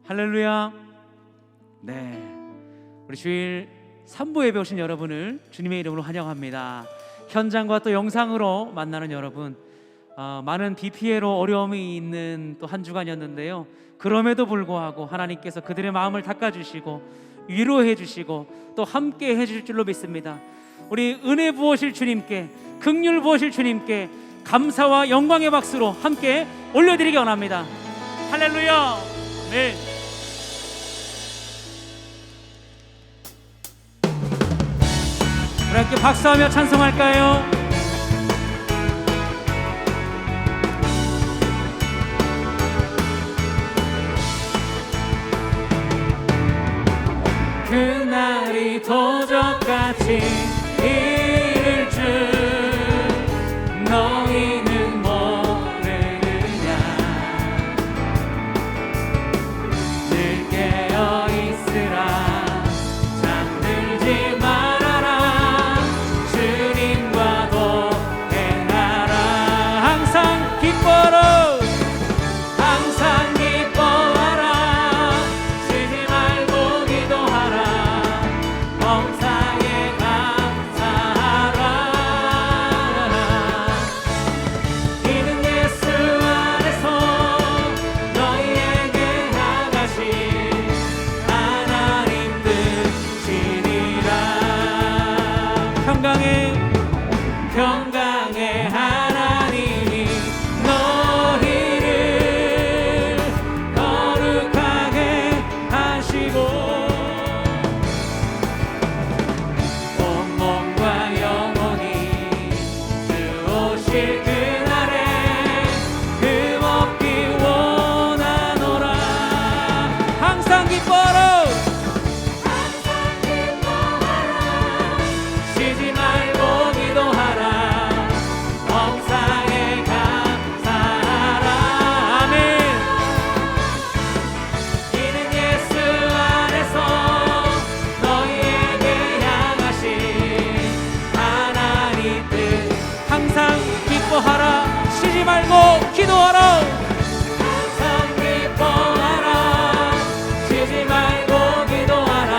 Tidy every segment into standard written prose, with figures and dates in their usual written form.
할렐루야. 네, 우리 주일 3부 예배 오신 여러분을 주님의 이름으로 환영합니다. 현장과 또 영상으로 만나는 여러분, 많은 비 피해로 어려움이 있는 또 한 주간이었는데요, 그럼에도 불구하고 하나님께서 그들의 마음을 닦아주시고 위로해 주시고 또 함께 해주실 줄로 믿습니다. 우리 은혜 부으실 주님께, 긍휼 부으실 주님께 감사와 영광의 박수로 함께 올려드리기 원합니다. 할렐루야. 네. 우리 함께 박수하며 찬송할까요? 그날이 도적같이 이를 줄 너희는 모르느냐. 늘 깨어 있으라, 잠들지 말아라. 주님과 동행하라. 항상 기뻐라, 항상 기뻐하라. 쉬지 말고 기도하라. 범사에 감사하라. 이는 예수 안에서 너희에게 향하신 하나님 뜻이니라. 평강의 하나님이 너희를 거룩하게 하시고 온 몸과 영혼이 주오실 그날에 흠없기 원하노라. 항상 기뻐라, 쉬지 말고 기도하라. 범사에 감사하라. 아멘. 이는 예수 안에서 너희에게 향하신 하나님 뜻. 항상 기뻐하라, 쉬지 말고 기도하라. 항상 기뻐하라, 쉬지 말고 기도하라.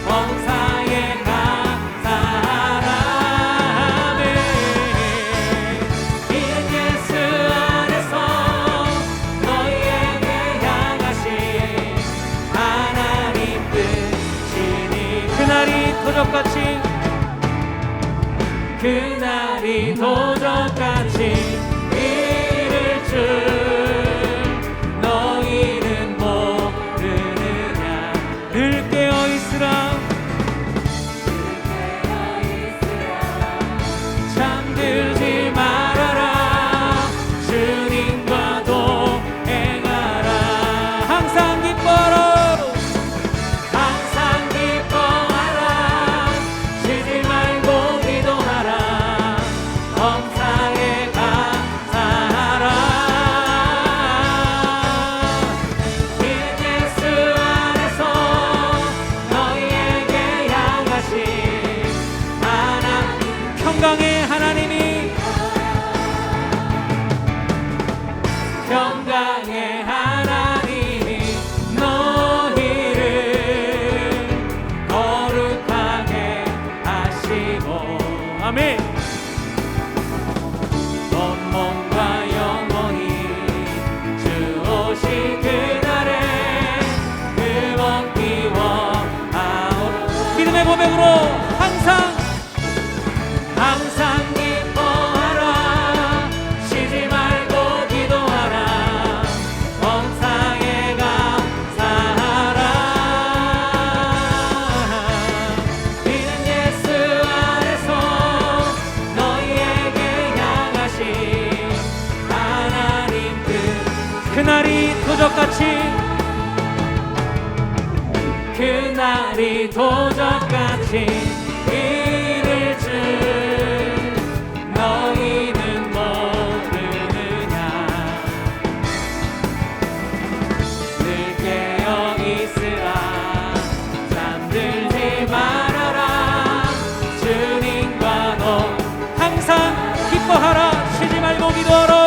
범사에 감사하라. 아멘. 이는 예수 안에서 너희에게 향하신 하나님 뜻이니. 그날이 도적같이 이를 줄 너희는 모르느냐. 늘 깨어 있으라, 잠들지 말아라. 주님과 동행하라. 항상 기뻐라, 항상 기뻐하라. 쉬지 말고 기도하라. 범사에 감사하라. 이는 예수 안에서 너희에게 향하신 평강의 하나님이, 평강의 하나님이 너희를 거룩하게 하시고. 아멘. 온 몸과 영혼이 주 오실 그날에 흠없기 원하오라. 믿음의 고백으로 항상 기뻐하라, 쉬지 말고 기도하라. 범사에 감사하라. 이는 예수 안에서 너희에게 향하신 하나님 뜻. 그날이 도적같이 이를 줄 너희는 모르느냐. 늘 깨어 있으라, 잠들지 말아라. 주님과 너 항상 기뻐하라, 쉬지 말고 기도하라.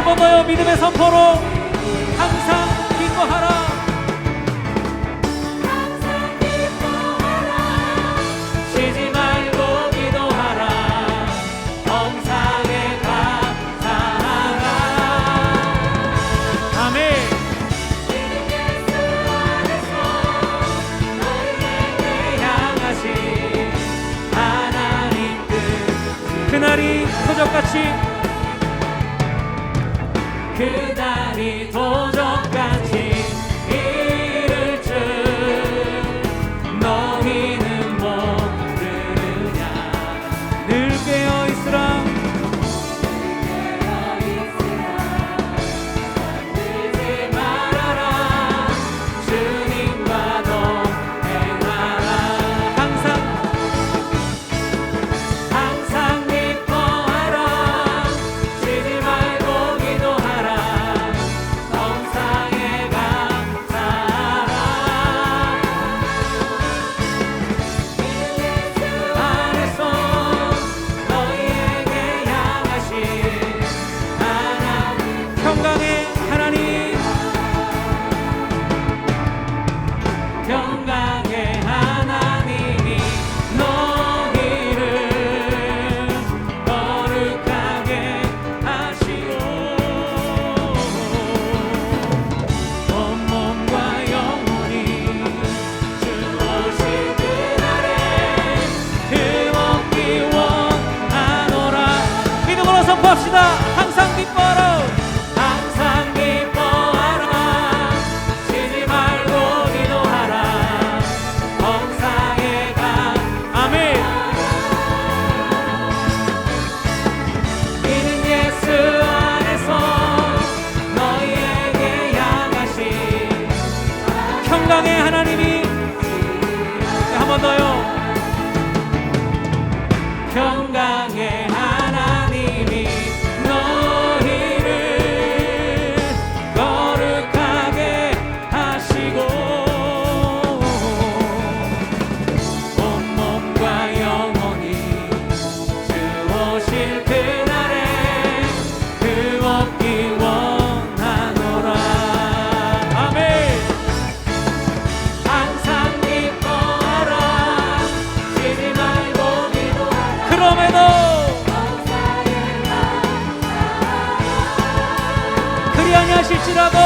번 더요. 믿음의 선포로 항상 기뻐하라. 쉬지 말고 기도하라. 범사에 감사하라. 아멘. 그날이 도적같이 그날이 도적같이 이를 줄 너희는 모르느냐. 늘 깨어있으라. 잠들지 말아라. 주님과 동행하라. 항상 기뻐하라. 쉬지 말고 기도하라. 범사에 감사하라. 안에서 너희에게 향하신 하나님, 평강의 하나님, 평강의 하나님이 너희를 거룩하게 하시고 온 몸과 영혼이 주 오실 그날에 그 얻기 원하노라. 믿음으로 선포합시다. 항상 기뻐하라. 항상 기뻐하라. 쉬지 말고 기도하라. 범사에 아멘. 이는 예수 안에서 너희에게 향하신 평강의 하나님이 한 번 더요. 평강의 하나님이 너희를 거룩하게 하시고 온 몸과 영혼이 주 오실 그날에 그 얻기 원하노라. 아멘. 항상 기뻐하라. 쉬지 말고 기도하라. 그럼에도 그리 아니하실지라도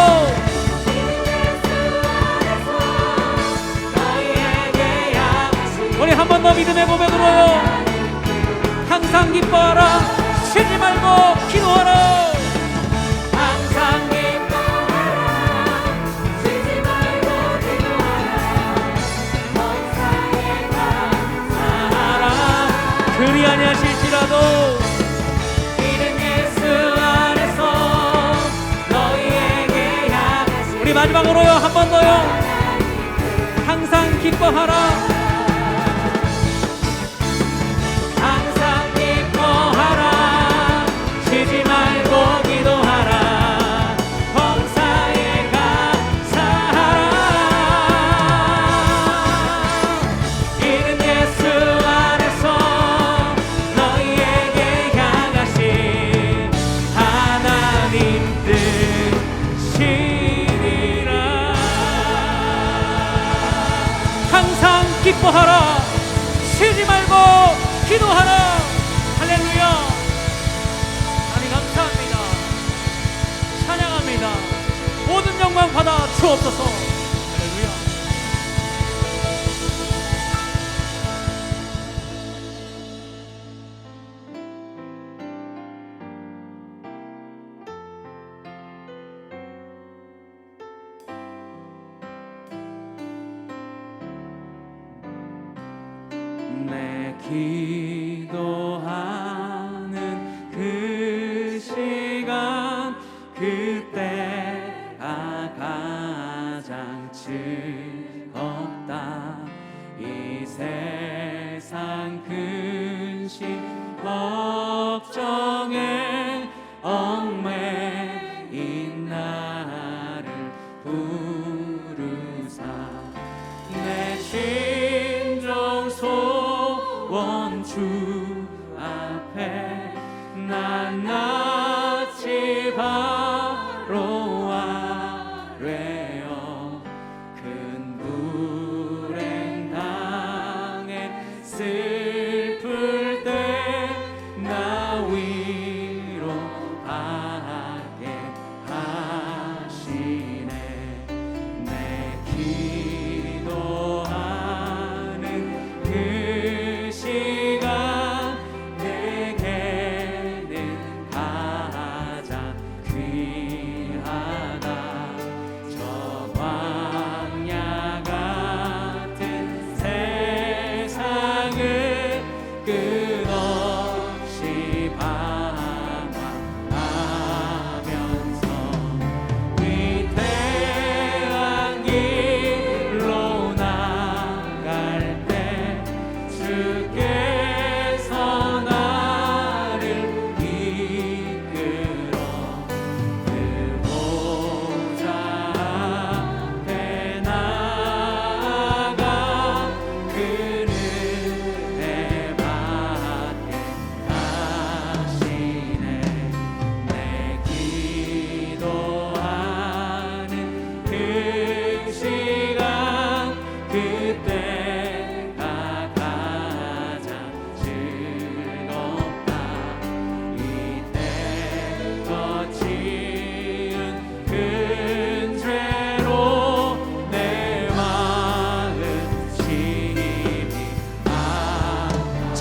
우리 한 번 더 믿음의 고백으로요. 항상 기뻐하라. 쉬지 말고 기도하라. 항상 기뻐하라. 쉬지 말고 기도하라. 범사에 감사하라. 그리 아니하실지라도 이는 예수 안에서 너희에게 향하신. 우리 마지막으로요. 한 번 더요. 항상 기뻐하라. 항상 기뻐하라. 쉬지 말고 기도하라. 범사에 감사하라. 이는 예수 안에서 너희에게 향하신 하나님 뜻이니라. 항상 기뻐하라. 쉬지 말고 기도하라. 할렐루야. 하나님 감사합니다. 찬양합니다. 모든 영광 받아 주옵소서. 할렐루야. 내 기도하는 그 시간 그때가 가장 즐겁다. 이 세상 근심 걱정에 얽매인 나를 부르사 내 심정 소원 주 앞에 낱낱이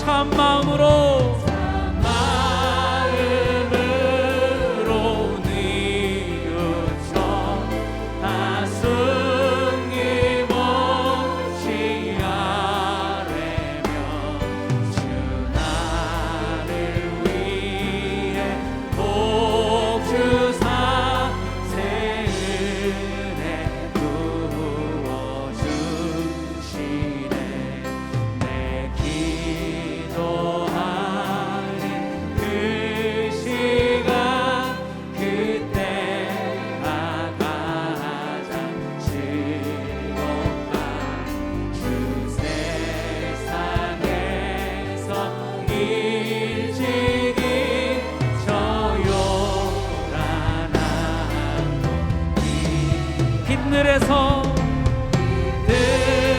참 마음으로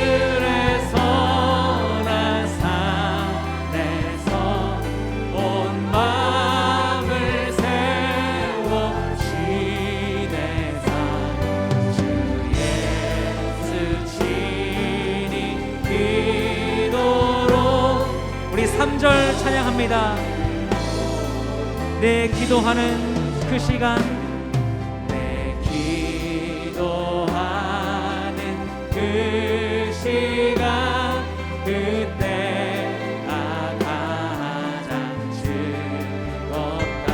들에서 나 산에서 온 마음을 세워 지내사 주 예수 친히 기도로 우리 3절 찬양합니다. 내 기도하는 그 시간 그 시간 그때가 가장 즐겁다.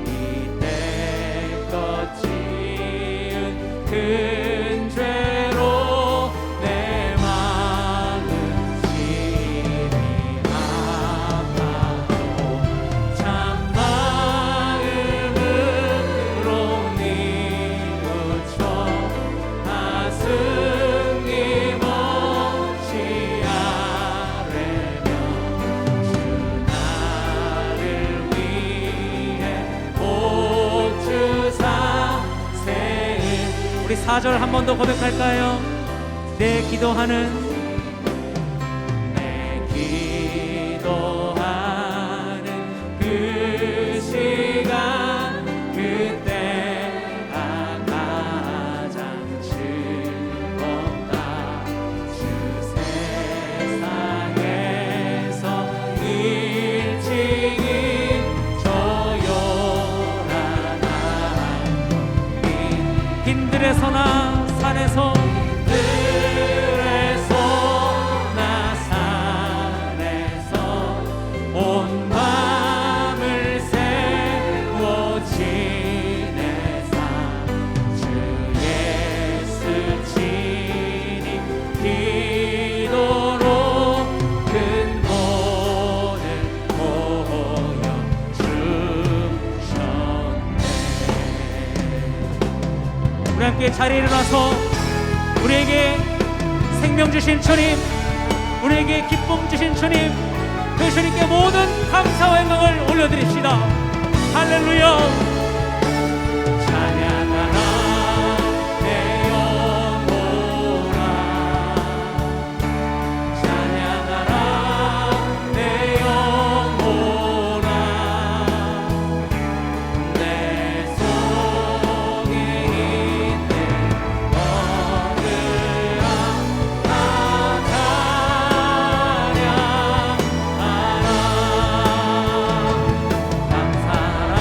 이때껏 지은 큰 죄로 내 마음 심히 아파도 참 마음으로 뉘우쳐 가슴 우리 4절 한 번 더 고백할까요? 내 기도하는 그 시간 그때가 가장 즐겁다. 주 세상에서 일찍이 들에서나 산에서 온 마음을 세워 지내사 주 예수 친히 기도로 큰 돈을 모여 주셨네. 우리 함께 자리에 일어나서 우리에게 생명 주신 주님, 우리에게 기쁨 주신 주님, 그 주님께 모든 감사와 영광을 올려드립시다. 할렐루야. 찬양하라 내 영혼아, 찬양하라 내 영혼아, 내 속에 있는 얻으라 다 찬양하라. 감사라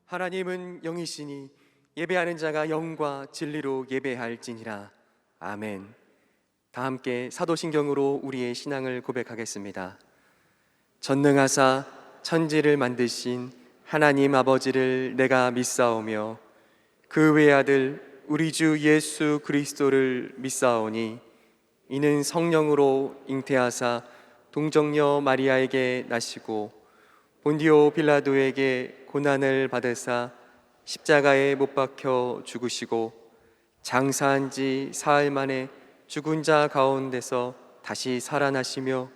하나님은 영이시니 예배하는 자가 영과 진리로 예배할지니라. 아멘. 다 함께 사도신경으로 우리의 신앙을 고백하겠습니다. 전능하사 천지를 만드신 하나님 아버지를 내가 믿사오며 그 외아들 우리 주 예수 그리스도를 믿사오니 이는 성령으로 잉태하사 동정녀 마리아에게 나시고 본디오 빌라도에게 고난을 받으사 십자가에 못 박혀 죽으시고 장사한 지 사흘 만에 죽은 자 가운데서 다시 살아나시며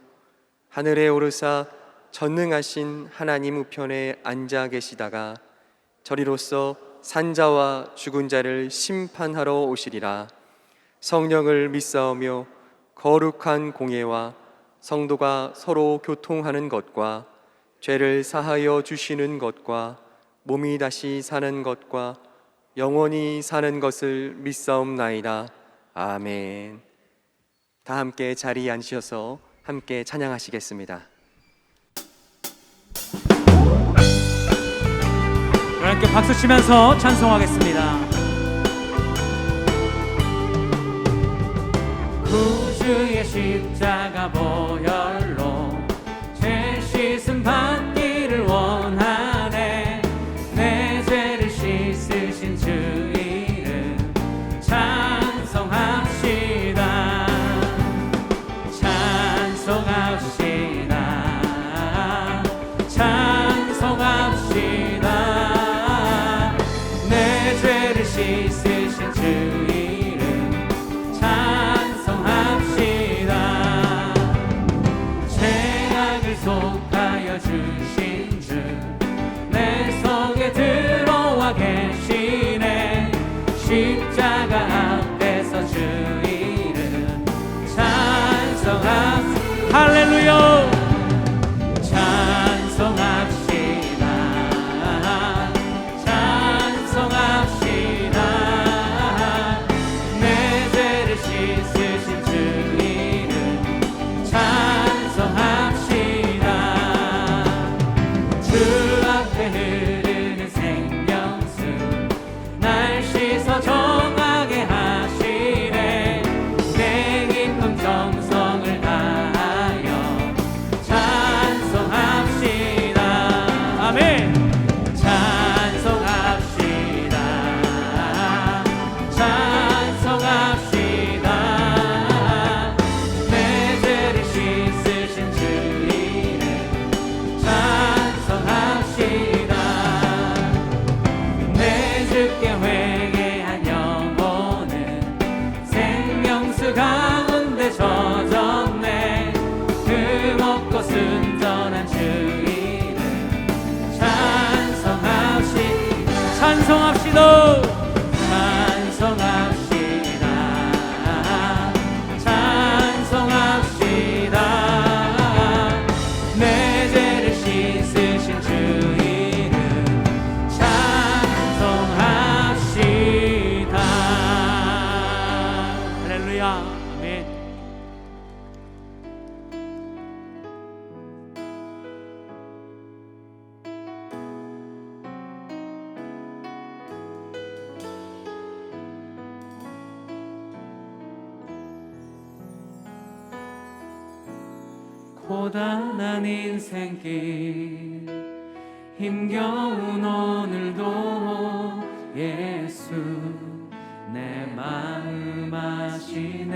하늘에 오르사 전능하신 하나님 우편에 앉아 계시다가 저리로서 산자와 죽은 자를 심판하러 오시리라. 성령을 믿사오며 거룩한 공예와 성도가 서로 교통하는 것과 죄를 사하여 주시는 것과 몸이 다시 사는 것과 영원히 사는 것을 믿사옵나이다. 아멘. 다 함께 자리에 앉으셔서 함께 찬양하시겠습니다. 함께 박수 치면서 찬송하겠습니다. 구주의 십자가 보혈로 죄 씻음 받기를 원하네. 내 죄를 씻으신 주 이름 찬송합시다. 찬송합시다. 찬송합시다. 내 죄를 씻으신 주 이름 찬송합시다. 죄악을 속하여 주신 주 내 속에 들어와 계시네. 십자가 앞에서 주 이름 찬송합시다. 할렐루야. 찬송합시다. 찬송합시다. 내 죄를 씻으신 주 이름 찬송합시다. 주 앞에 흐르는 생명수 날 씻어 정하게 하시네. 내 깊은 정성을 다하여 찬송합시다. 아멘. 찬송합시다. 찬송합시다. 내 죄를 씻으신 주 이름 찬송합시다. 내 주께 회개한 영혼은 생명수 가운데 젖었네. 그 먹고 순전한 주 이름 찬송합시다. 찬송합시다. 찬송합시다. 찬송합시다. 내 죄를 씻으신 주 이름 찬송합시다. 할렐루야. 아멘. 고단한 인생길 힘겨운 오늘도 예수 내 마음 아시네.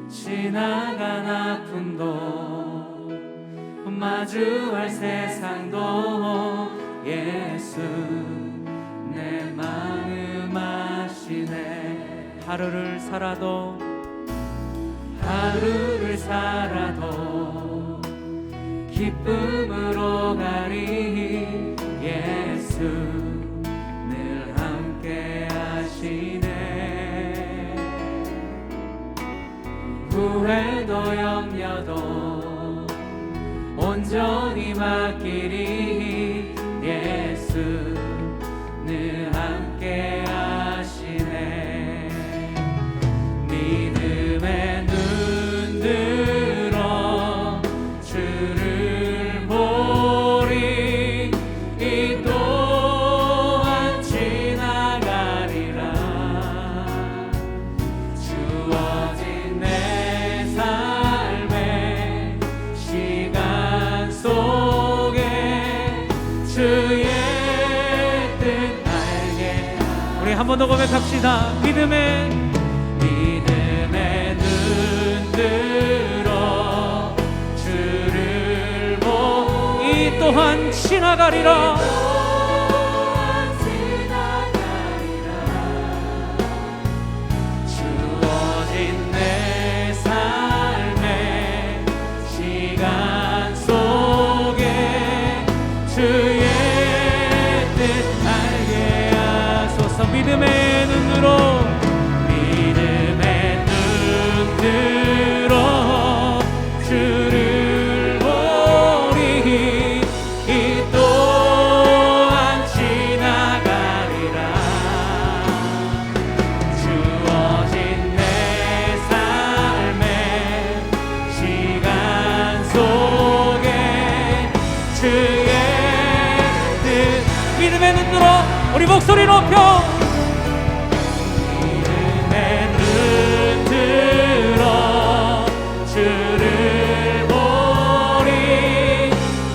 지나간 아픔도 마주할 세상도 예수 내 마음 아시네. 하루를 살아도 기쁨으로 가리. 예수 늘 함께 하시네. 후회도 염려도 온전히 맡기리. 예수 늘 함께 하시네. 믿음의 눈 들어 주를 보리. 더 고백합시다. 믿음의 눈 들어 주를 보 이 또한 지나가리라. 주어진 내 삶의 시간 속에 주의 뜻 알게 하소서. 믿음의 눈으로 들어 주를 보리. 이 또한 지나가리라. 주어진 내 삶의 시간 속에 주의 뜻. 믿음의 눈 들어 우리 목소리 높여 주를 보리.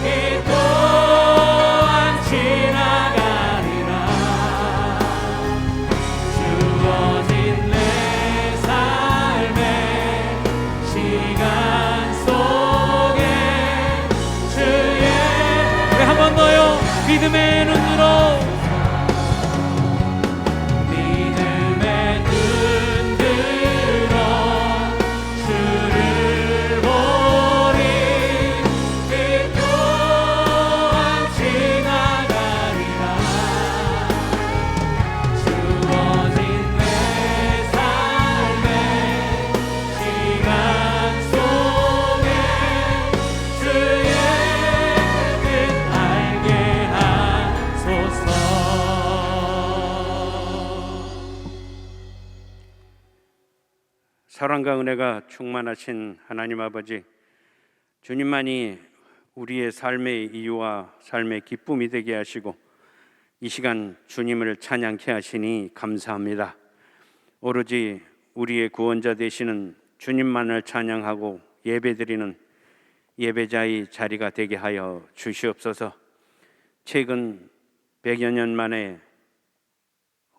이 또한 지나가리라. 주어진 내 삶의 시간 속에 주의 우리 한 번 더요. 믿음의 눈으로 사랑과 은혜가 충만하신 하나님 아버지, 주님만이 우리의 삶의 이유와 삶의 기쁨이 되게 하시고 이 시간 주님을 찬양케 하시니 감사합니다. 오로지 우리의 구원자 되시는 주님만을 찬양하고 예배드리는 예배자의 자리가 되게 하여 주시옵소서. 최근 100여 년 만에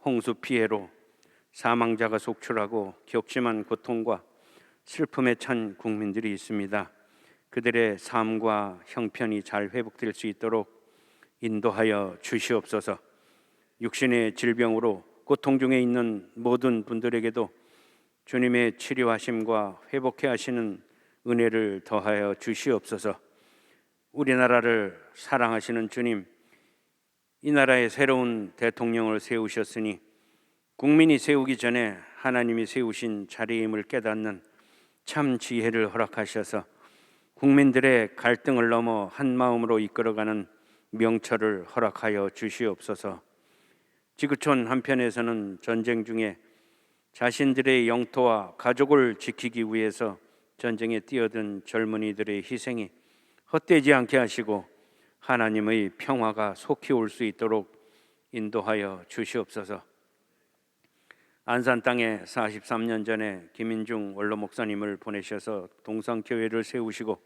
홍수 피해로 사망자가 속출하고 격심한 고통과 슬픔에 찬 국민들이 있습니다. 그들의 삶과 형편이 잘 회복될 수 있도록 인도하여 주시옵소서. 육신의 질병으로 고통 중에 있는 모든 분들에게도 주님의 치료하심과 회복해 하시는 은혜를 더하여 주시옵소서. 우리나라를 사랑하시는 주님, 이 나라에 새로운 대통령을 세우셨으니 국민이 세우기 전에 하나님이 세우신 자리임을 깨닫는 참 지혜를 허락하셔서 국민들의 갈등을 넘어 한 마음으로 이끌어가는 명철을 허락하여 주시옵소서. 지구촌 한편에서는 전쟁 중에 자신들의 영토와 가족을 지키기 위해서 전쟁에 뛰어든 젊은이들의 희생이 헛되지 않게 하시고 하나님의 평화가 속히 올 수 있도록 인도하여 주시옵소서. 안산 땅에 43년 전에 김인중 원로 목사님을 보내셔서 동성교회를 세우시고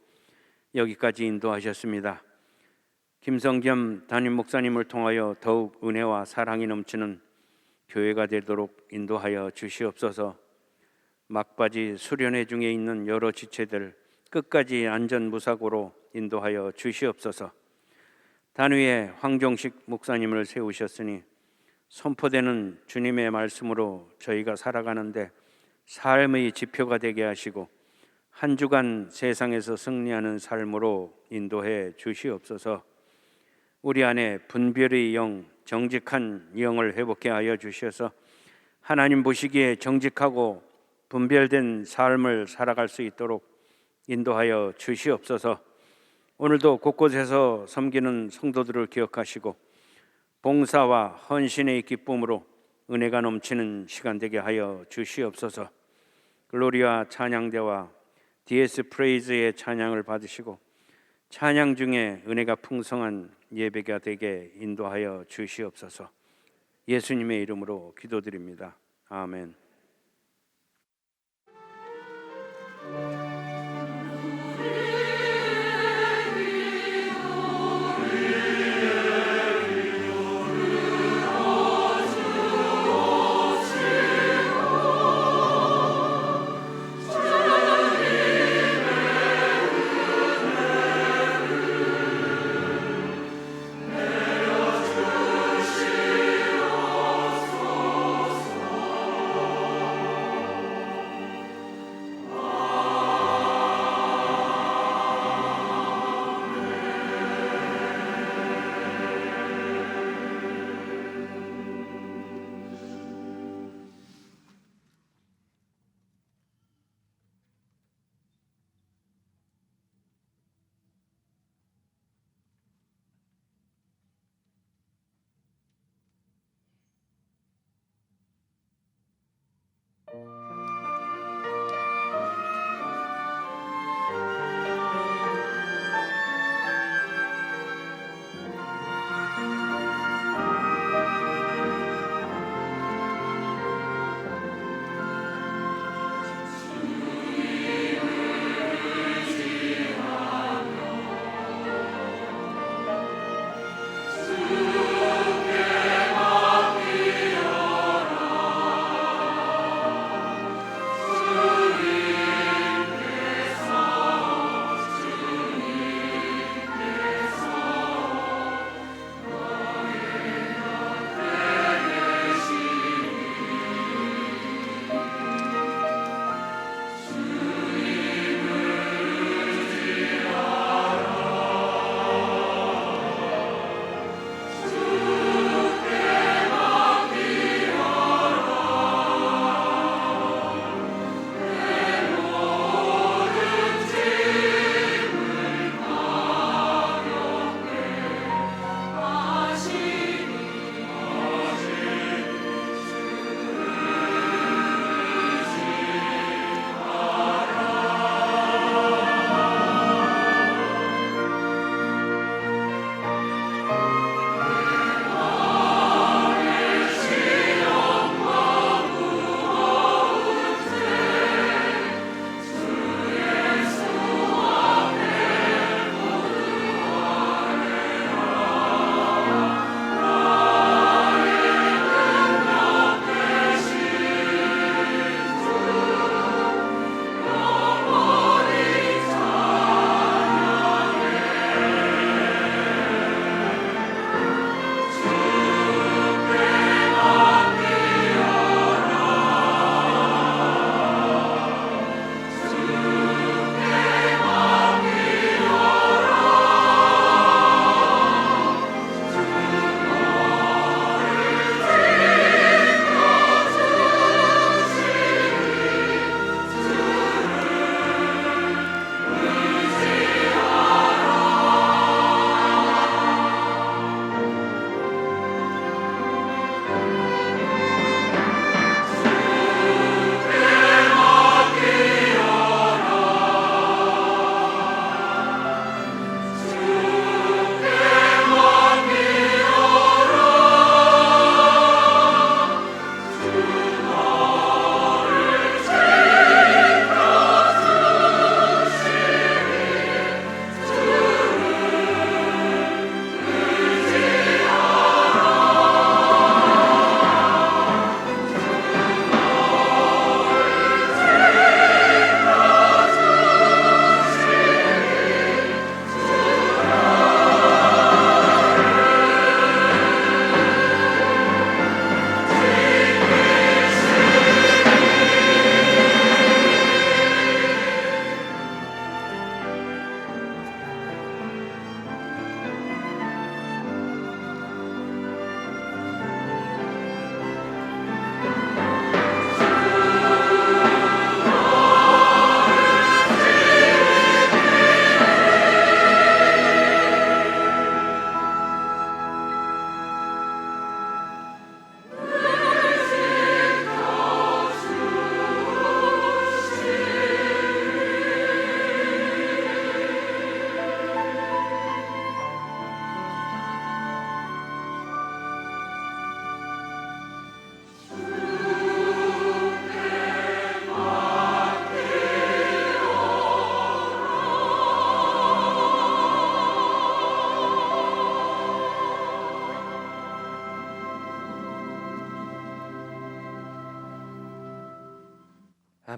여기까지 인도하셨습니다. 김성겸 담임 목사님을 통하여 더욱 은혜와 사랑이 넘치는 교회가 되도록 인도하여 주시옵소서. 막바지 수련회 중에 있는 여러 지체들 끝까지 안전무사고로 인도하여 주시옵소서. 단위에 황종식 목사님을 세우셨으니 선포되는 주님의 말씀으로 저희가 살아가는데 삶의 지표가 되게 하시고 한 주간 세상에서 승리하는 삶으로 인도해 주시옵소서. 우리 안에 분별의 영, 정직한 영을 회복해 하여 주셔서 하나님 보시기에 정직하고 분별된 삶을 살아갈 수 있도록 인도하여 주시옵소서. 오늘도 곳곳에서 섬기는 성도들을 기억하시고 봉사와 헌신의 기쁨으로 은혜가 넘치는 시간 되게 하여 주시옵소서. 글로리아 찬양대와 DS 프레이즈의 찬양을 받으시고 찬양 중에 은혜가 풍성한 예배가 되게 인도하여 주시옵소서. 예수님의 이름으로 기도드립니다. 아멘.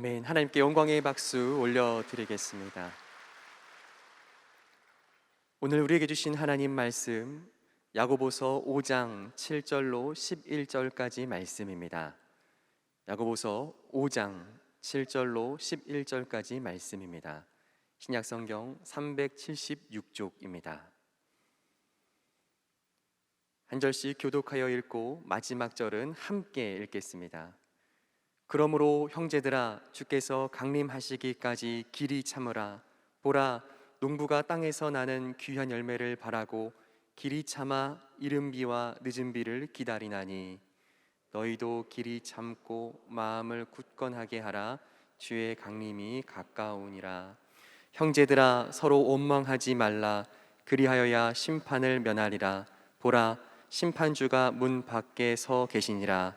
아멘. 하나님께 영광의 박수 올려드리겠습니다. 오늘 우리에게 주신 하나님 말씀 야고보서 5장 7절로 11절까지 말씀입니다. 야고보서 5장 7절로 11절까지 말씀입니다. 신약성경 376쪽입니다. 한 절씩 교독하여 읽고 마지막 절은 함께 읽겠습니다. 그러므로 형제들아, 주께서 강림하시기까지 길이 참으라. 보라, 농부가 땅에서 나는 귀한 열매를 바라고 길이 참아 이른 비와 늦은 비를 기다리나니 너희도 길이 참고 마음을 굳건하게 하라. 주의 강림이 가까우니라. 형제들아 서로 원망하지 말라. 그리하여야 심판을 면하리라. 보라, 심판주가 문 밖에 서 계시니라.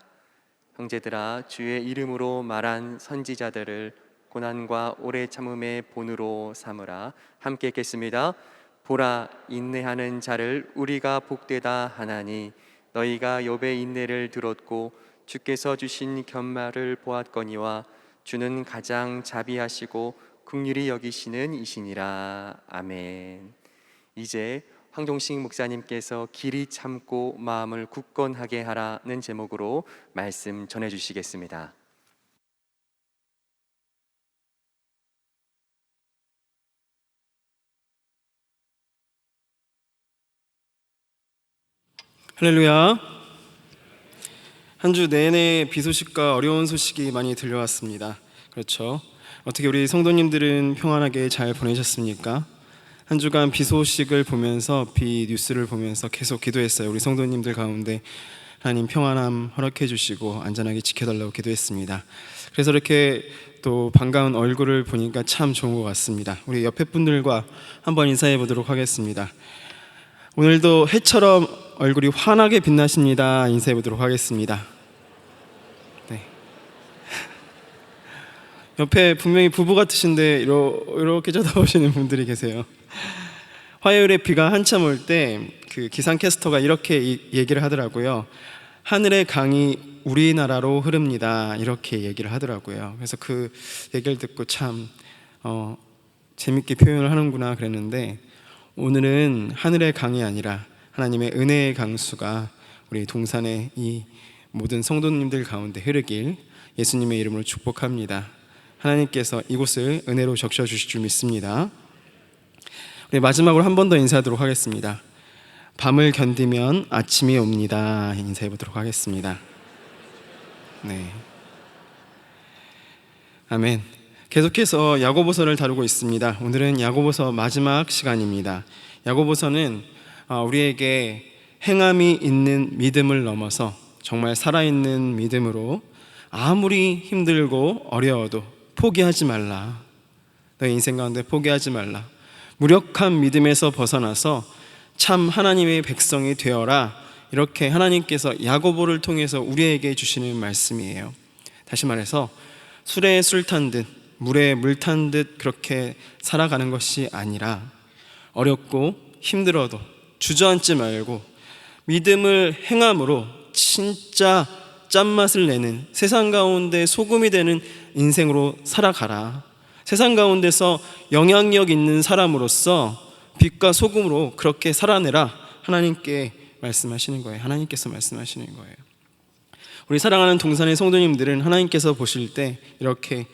형제들아 주의 이름으로 말한 선지자들을 고난과 오래 참음의 본으로 삼으라. 함께 읽겠습니다. 보라, 인내하는 자를 우리가 복되다 하나니 너희가 욥의 인내를 들었고 주께서 주신 견말을 보았거니와 주는 가장 자비하시고 긍휼히 여기시는 이시니라. 아멘. 이제 황종식 목사님께서 길이 참고 마음을 굳건하게 하라는 제목으로 말씀 전해 주시겠습니다. 할렐루야. 한 주 내내 비 소식과 어려운 소식이 많이 들려왔습니다. 그렇죠? 어떻게 우리 성도님들은 평안하게 잘 보내셨습니까? 한 주간 비 소식을 보면서, 비 뉴스를 보면서 계속 기도했어요. 우리 성도님들 가운데 하나님 평안함 허락해 주시고 안전하게 지켜달라고 기도했습니다. 그래서 이렇게 또 반가운 얼굴을 보니까 참 좋은 것 같습니다. 우리 옆에 분들과 한번 인사해 보도록 하겠습니다. 오늘도 해처럼 얼굴이 환하게 빛나십니다. 인사해 보도록 하겠습니다. 네. 옆에 분명히 부부 같으신데 이렇게 쳐다보시는 분들이 계세요. 화요일에 비가 한참 올 때 그 기상캐스터가 이렇게 얘기를 하더라고요. 하늘의 강이 우리나라로 흐릅니다. 이렇게 얘기를 하더라고요. 그래서 그 얘기를 듣고 참 재밌게 표현을 하는구나 그랬는데, 오늘은 하늘의 강이 아니라 하나님의 은혜의 강수가 우리 동산의 이 모든 성도님들 가운데 흐르길 예수님의 이름으로 축복합니다. 하나님께서 이곳을 은혜로 적셔 주실 줄 믿습니다. 우리 마지막으로 한 번 더 인사하도록 하겠습니다. 밤을 견디면 아침이 옵니다. 인사해 보도록 하겠습니다. 네. 아멘. 계속해서 야고보서를 다루고 있습니다. 오늘은 야고보서 마지막 시간입니다. 야고보서는 우리에게 행함이 있는 믿음을 넘어서 정말 살아있는 믿음으로 아무리 힘들고 어려워도 포기하지 말라. 너의 인생 가운데 포기하지 말라. 무력한 믿음에서 벗어나서 참 하나님의 백성이 되어라. 이렇게 하나님께서 야고보를 통해서 우리에게 주시는 말씀이에요. 다시 말해서 술에 술 탄 듯 물에 물 탄 듯 그렇게 살아가는 것이 아니라 어렵고 힘들어도 주저앉지 말고 믿음을 행함으로 진짜 짠맛을 내는 세상 가운데 소금이 되는 인생으로 살아가라. 세상 가운데서 영향력 있는 사람으로서 빛과 소금으로 그렇게 살아내라. 하나님께 말씀하시는 거예요. 하나님께서 말씀하시는 거예요. 우리 사랑하는 동산의 성도님들은 하나님께서 보실 때 이렇게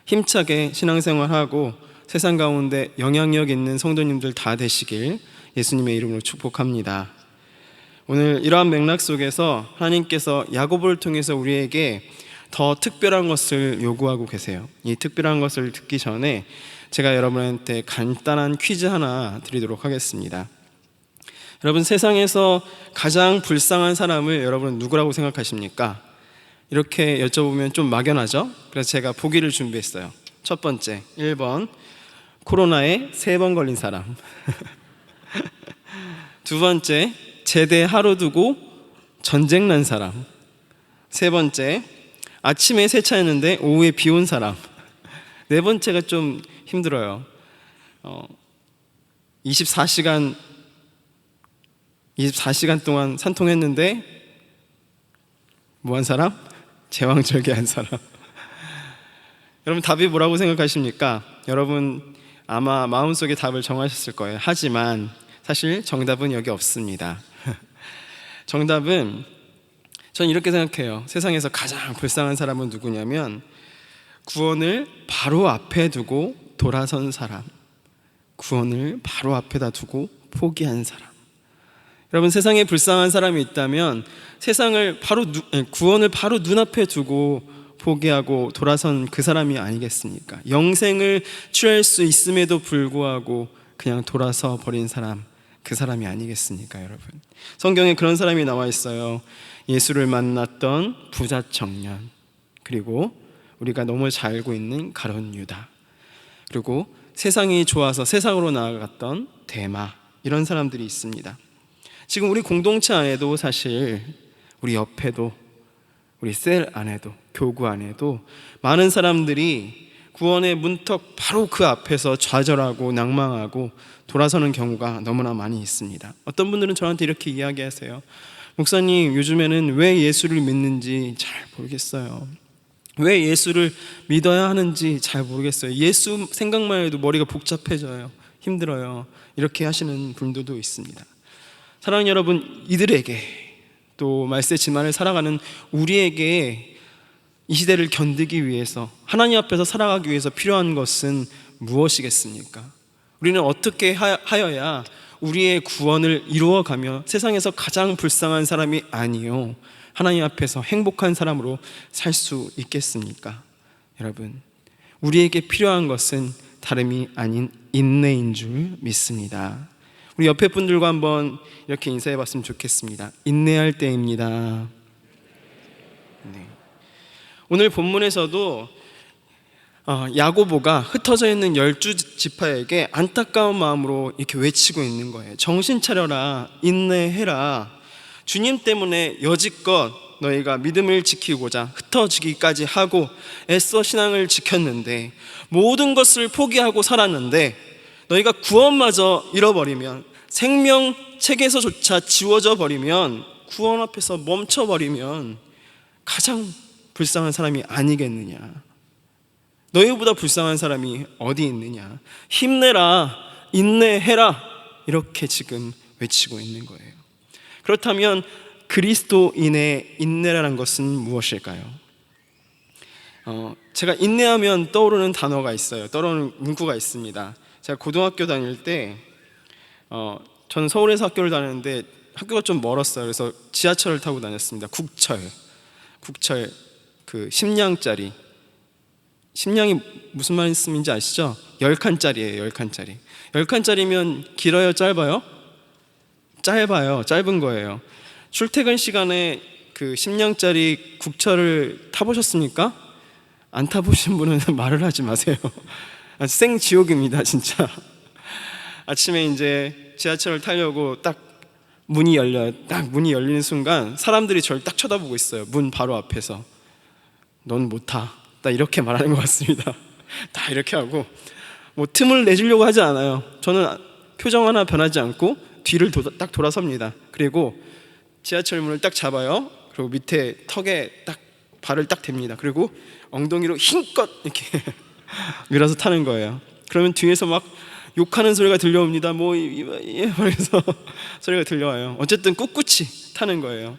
힘차게 신앙생활하고 세상 가운데 영향력 있는 성도님들 다 되시길 예수님의 이름으로 축복합니다. 오늘 이러한 맥락 속에서 하나님께서 야고보를 통해서 우리에게 더 특별한 것을 요구하고 계세요. 이 특별한 것을 듣기 전에 제가 여러분한테 간단한 퀴즈 하나 드리도록 하겠습니다. 여러분, 세상에서 가장 불쌍한 사람을 여러분은 누구라고 생각하십니까? 이렇게 여쭤보면 좀 막연하죠? 그래서 제가 보기를 준비했어요. 첫 번째, 1번 코로나에 3번 걸린 사람. 두 번째, 제대 하루 두고 전쟁 난 사람. 세 번째, 아침에 세차했는데 오후에 비 온 사람. 네 번째가 좀 힘들어요. 24시간 동안 산통했는데 뭐 한 사람? 제왕절개한 사람. 여러분, 답이 뭐라고 생각하십니까? 여러분 아마 마음속에 답을 정하셨을 거예요. 하지만 사실 정답은 여기 없습니다. 정답은 전 이렇게 생각해요. 세상에서 가장 불쌍한 사람은 누구냐면 구원을 바로 앞에 두고 돌아선 사람, 구원을 바로 앞에다 두고 포기한 사람. 여러분, 세상에 불쌍한 사람이 있다면 구원을 바로 눈앞에 두고 포기하고 돌아선 그 사람이 아니겠습니까? 영생을 취할 수 있음에도 불구하고 그냥 돌아서 버린 사람, 그 사람이 아니겠습니까, 여러분? 성경에 그런 사람이 나와 있어요. 예수를 만났던 부자 청년, 그리고 우리가 너무 잘 알고 있는 가룟 유다, 그리고 세상이 좋아서 세상으로 나아갔던 데마, 이런 사람들이 있습니다. 지금 우리 공동체 안에도 사실 우리 옆에도 우리 셀 안에도 교구 안에도 많은 사람들이 구원의 문턱 바로 그 앞에서 좌절하고 낭망하고 돌아서는 경우가 너무나 많이 있습니다. 어떤 분들은 저한테 이렇게 이야기하세요. 목사님, 요즘에는 왜 예수를 믿는지 잘 모르겠어요. 왜 예수를 믿어야 하는지 잘 모르겠어요. 예수 생각만 해도 머리가 복잡해져요. 힘들어요. 이렇게 하시는 분들도 있습니다. 사랑하는 여러분, 이들에게 또 말세 지만을 살아가는 우리에게 이 시대를 견디기 위해서, 하나님 앞에서 살아가기 위해서 필요한 것은 무엇이겠습니까? 우리는 어떻게 하여야 우리의 구원을 이루어가며 세상에서 가장 불쌍한 사람이 아니요 하나님 앞에서 행복한 사람으로 살 수 있겠습니까? 여러분, 우리에게 필요한 것은 다름이 아닌 인내인 줄 믿습니다. 우리 옆에 분들과 한번 이렇게 인사해 봤으면 좋겠습니다. 인내할 때입니다. 네. 오늘 본문에서도 야고보가 흩어져 있는 12지파에게 안타까운 마음으로 이렇게 외치고 있는 거예요. 정신 차려라, 인내해라. 주님 때문에 여지껏 너희가 믿음을 지키고자 흩어지기까지 하고 애써 신앙을 지켰는데, 모든 것을 포기하고 살았는데 너희가 구원마저 잃어버리면, 생명책에서조차 지워져 버리면, 구원 앞에서 멈춰버리면 가장 불쌍한 사람이 아니겠느냐. 너희보다 불쌍한 사람이 어디 있느냐. 힘내라, 인내해라, 이렇게 지금 외치고 있는 거예요. 그렇다면 그리스도인의 인내라는 것은 무엇일까요? 제가 인내하면 떠오르는 단어가 있어요. 떠오르는 문구가 있습니다. 제가 고등학교 다닐 때 저는 서울에서 학교를 다녔는데 학교가 좀 멀었어요. 그래서 지하철을 타고 다녔습니다. 국철 그 10량짜리. 10량이 무슨 말씀인지 아시죠? 10칸짜리예요. 10칸짜리. 10칸짜리면 길어요, 짧아요? 짧아요. 짧은 거예요. 출퇴근 시간에 그 10량짜리 국철을 타보셨습니까? 안 타보신 분은 말을 하지 마세요. 생지옥입니다, 진짜. 아침에 이제 지하철을 타려고 딱 문이 열려요. 딱 문이 열리는 순간 사람들이 저를 딱 쳐다보고 있어요. 문 바로 앞에서. 넌 못 타. 딱 이렇게 말하는 것 같습니다. 다 이렇게 하고 뭐 틈을 내주려고 하지 않아요. 저는 표정 하나 변하지 않고 뒤를 딱 돌아섭니다. 그리고 지하철 문을 딱 잡아요. 그리고 밑에 턱에 딱 발을 딱 댑니다. 그리고 엉덩이로 힘껏 이렇게 밀어서 타는 거예요. 그러면 뒤에서 막 욕하는 소리가 들려옵니다. 그래서 소리가 들려와요. 어쨌든 꿋꿋이 타는 거예요.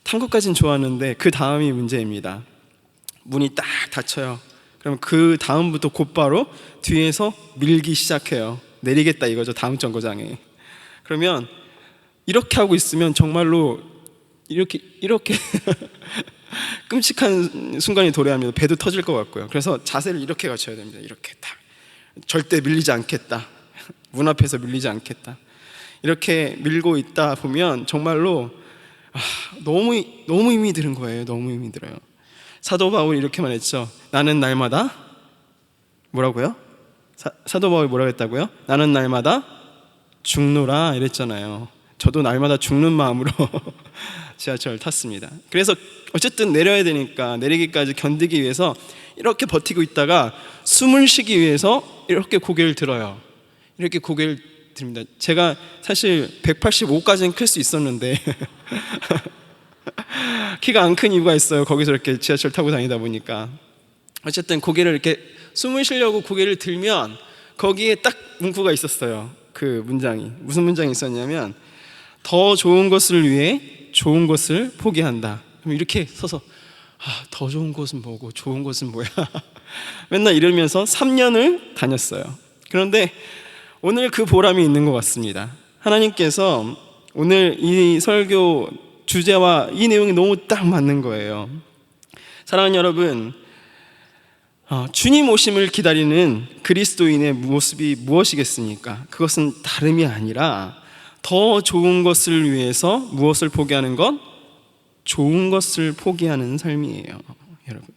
탄 것까진 좋았는데 그 다음이 문제입니다. 문이 딱 닫혀요. 그럼 그 다음부터 곧바로 뒤에서 밀기 시작해요. 내리겠다 이거죠, 다음 정거장에. 그러면 이렇게 하고 있으면 정말로 이렇게 끔찍한 순간이 도래합니다. 배도 터질 것 같고요. 그래서 자세를 이렇게 갖춰야 됩니다. 이렇게 딱. 절대 밀리지 않겠다. 문 앞에서 밀리지 않겠다. 이렇게 밀고 있다 보면 정말로 너무 힘이 드는 거예요. 너무 힘이 들어요. 사도 바울이 이렇게 말했죠. 나는 날마다 뭐라고요? 사도 바울이 뭐라고 했다고요? 나는 날마다 죽노라 이랬잖아요. 저도 날마다 죽는 마음으로 지하철을 탔습니다. 그래서 어쨌든 내려야 되니까 내리기까지 견디기 위해서 이렇게 버티고 있다가 숨을 쉬기 위해서 이렇게 고개를 들어요. 이렇게 고개를 듭니다. 제가 사실 185까지는 클 수 있었는데 키가 안 큰 이유가 있어요. 거기서 이렇게 지하철 타고 다니다 보니까. 어쨌든 고개를 이렇게 숨을 쉬려고 고개를 들면 거기에 딱 문구가 있었어요. 그 문장이 무슨 문장이 있었냐면 더 좋은 것을 위해 좋은 것을 포기한다. 그럼 이렇게 서서 더 좋은 것은 뭐고 좋은 것은 뭐야 맨날 이러면서 3년을 다녔어요. 그런데 오늘 그 보람이 있는 것 같습니다. 하나님께서 오늘 이 설교 주제와 이 내용이 너무 딱 맞는 거예요. 사랑하는 여러분, 주님 오심을 기다리는 그리스도인의 모습이 무엇이겠습니까? 그것은 다름이 아니라 더 좋은 것을 위해서 무엇을 포기하는 것? 좋은 것을 포기하는 삶이에요. 여러분,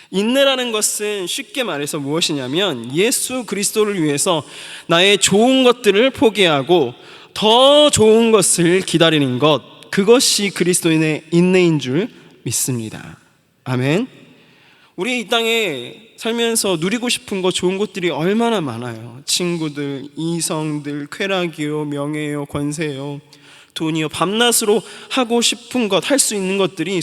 인내라는 것은 쉽게 말해서 무엇이냐면 예수 그리스도를 위해서 나의 좋은 것들을 포기하고 더 좋은 것을 기다리는 것, 그것이 그리스도인의 인내인 줄 믿습니다. 아멘. 우리 이 땅에 살면서 누리고 싶은 것, 좋은 것들이 얼마나 많아요. 친구들, 이성들, 쾌락이요, 명예요, 권세요, 돈이요. 밤낮으로 하고 싶은 것, 할 수 있는 것들이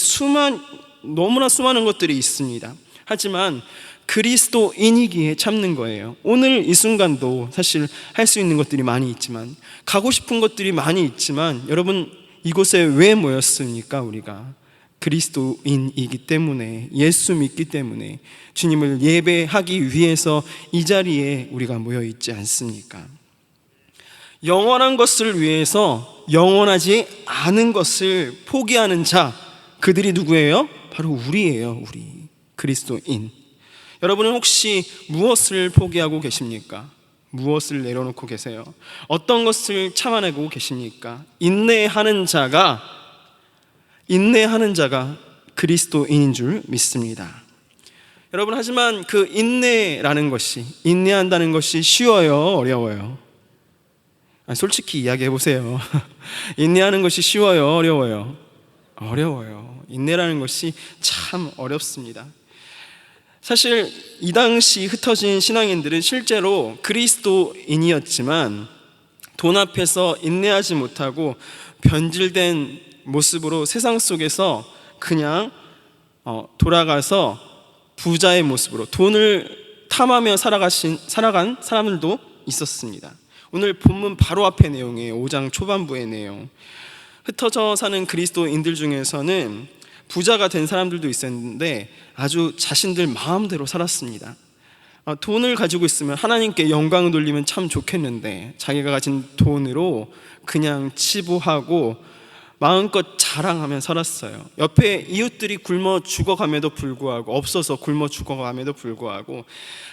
너무나 수많은 것들이 있습니다. 하지만 그리스도인이기에 참는 거예요. 오늘 이 순간도 사실 할 수 있는 것들이 많이 있지만, 가고 싶은 것들이 많이 있지만, 여러분 이곳에 왜 모였습니까? 우리가 그리스도인이기 때문에, 예수 믿기 때문에, 주님을 예배하기 위해서 이 자리에 우리가 모여 있지 않습니까? 영원한 것을 위해서 영원하지 않은 것을 포기하는 자, 그들이 누구예요? 바로 우리예요. 우리 그리스도인. 여러분은 혹시 무엇을 포기하고 계십니까? 무엇을 내려놓고 계세요? 어떤 것을 참아내고 계십니까? 인내하는 자가 그리스도인인 줄 믿습니다. 여러분, 하지만 그 인내한다는 것이 쉬워요, 어려워요? 솔직히 이야기해 보세요. 인내하는 것이 쉬워요, 어려워요? 어려워요. 인내라는 것이 참 어렵습니다. 사실 이 당시 흩어진 신앙인들은 실제로 그리스도인이었지만 돈 앞에서 인내하지 못하고 변질된 모습으로 세상 속에서 그냥 돌아가서 부자의 모습으로 돈을 탐하며 살아간 사람들도 있었습니다. 오늘 본문 바로 앞의 내용이에요. 5장 초반부의 내용. 흩어져 사는 그리스도인들 중에서는 부자가 된 사람들도 있었는데 아주 자신들 마음대로 살았습니다. 돈을 가지고 있으면 하나님께 영광을 돌리면 참 좋겠는데 자기가 가진 돈으로 그냥 치부하고 마음껏 자랑하며 살았어요. 옆에 이웃들이 굶어 죽어감에도 불구하고, 없어서 굶어 죽어감에도 불구하고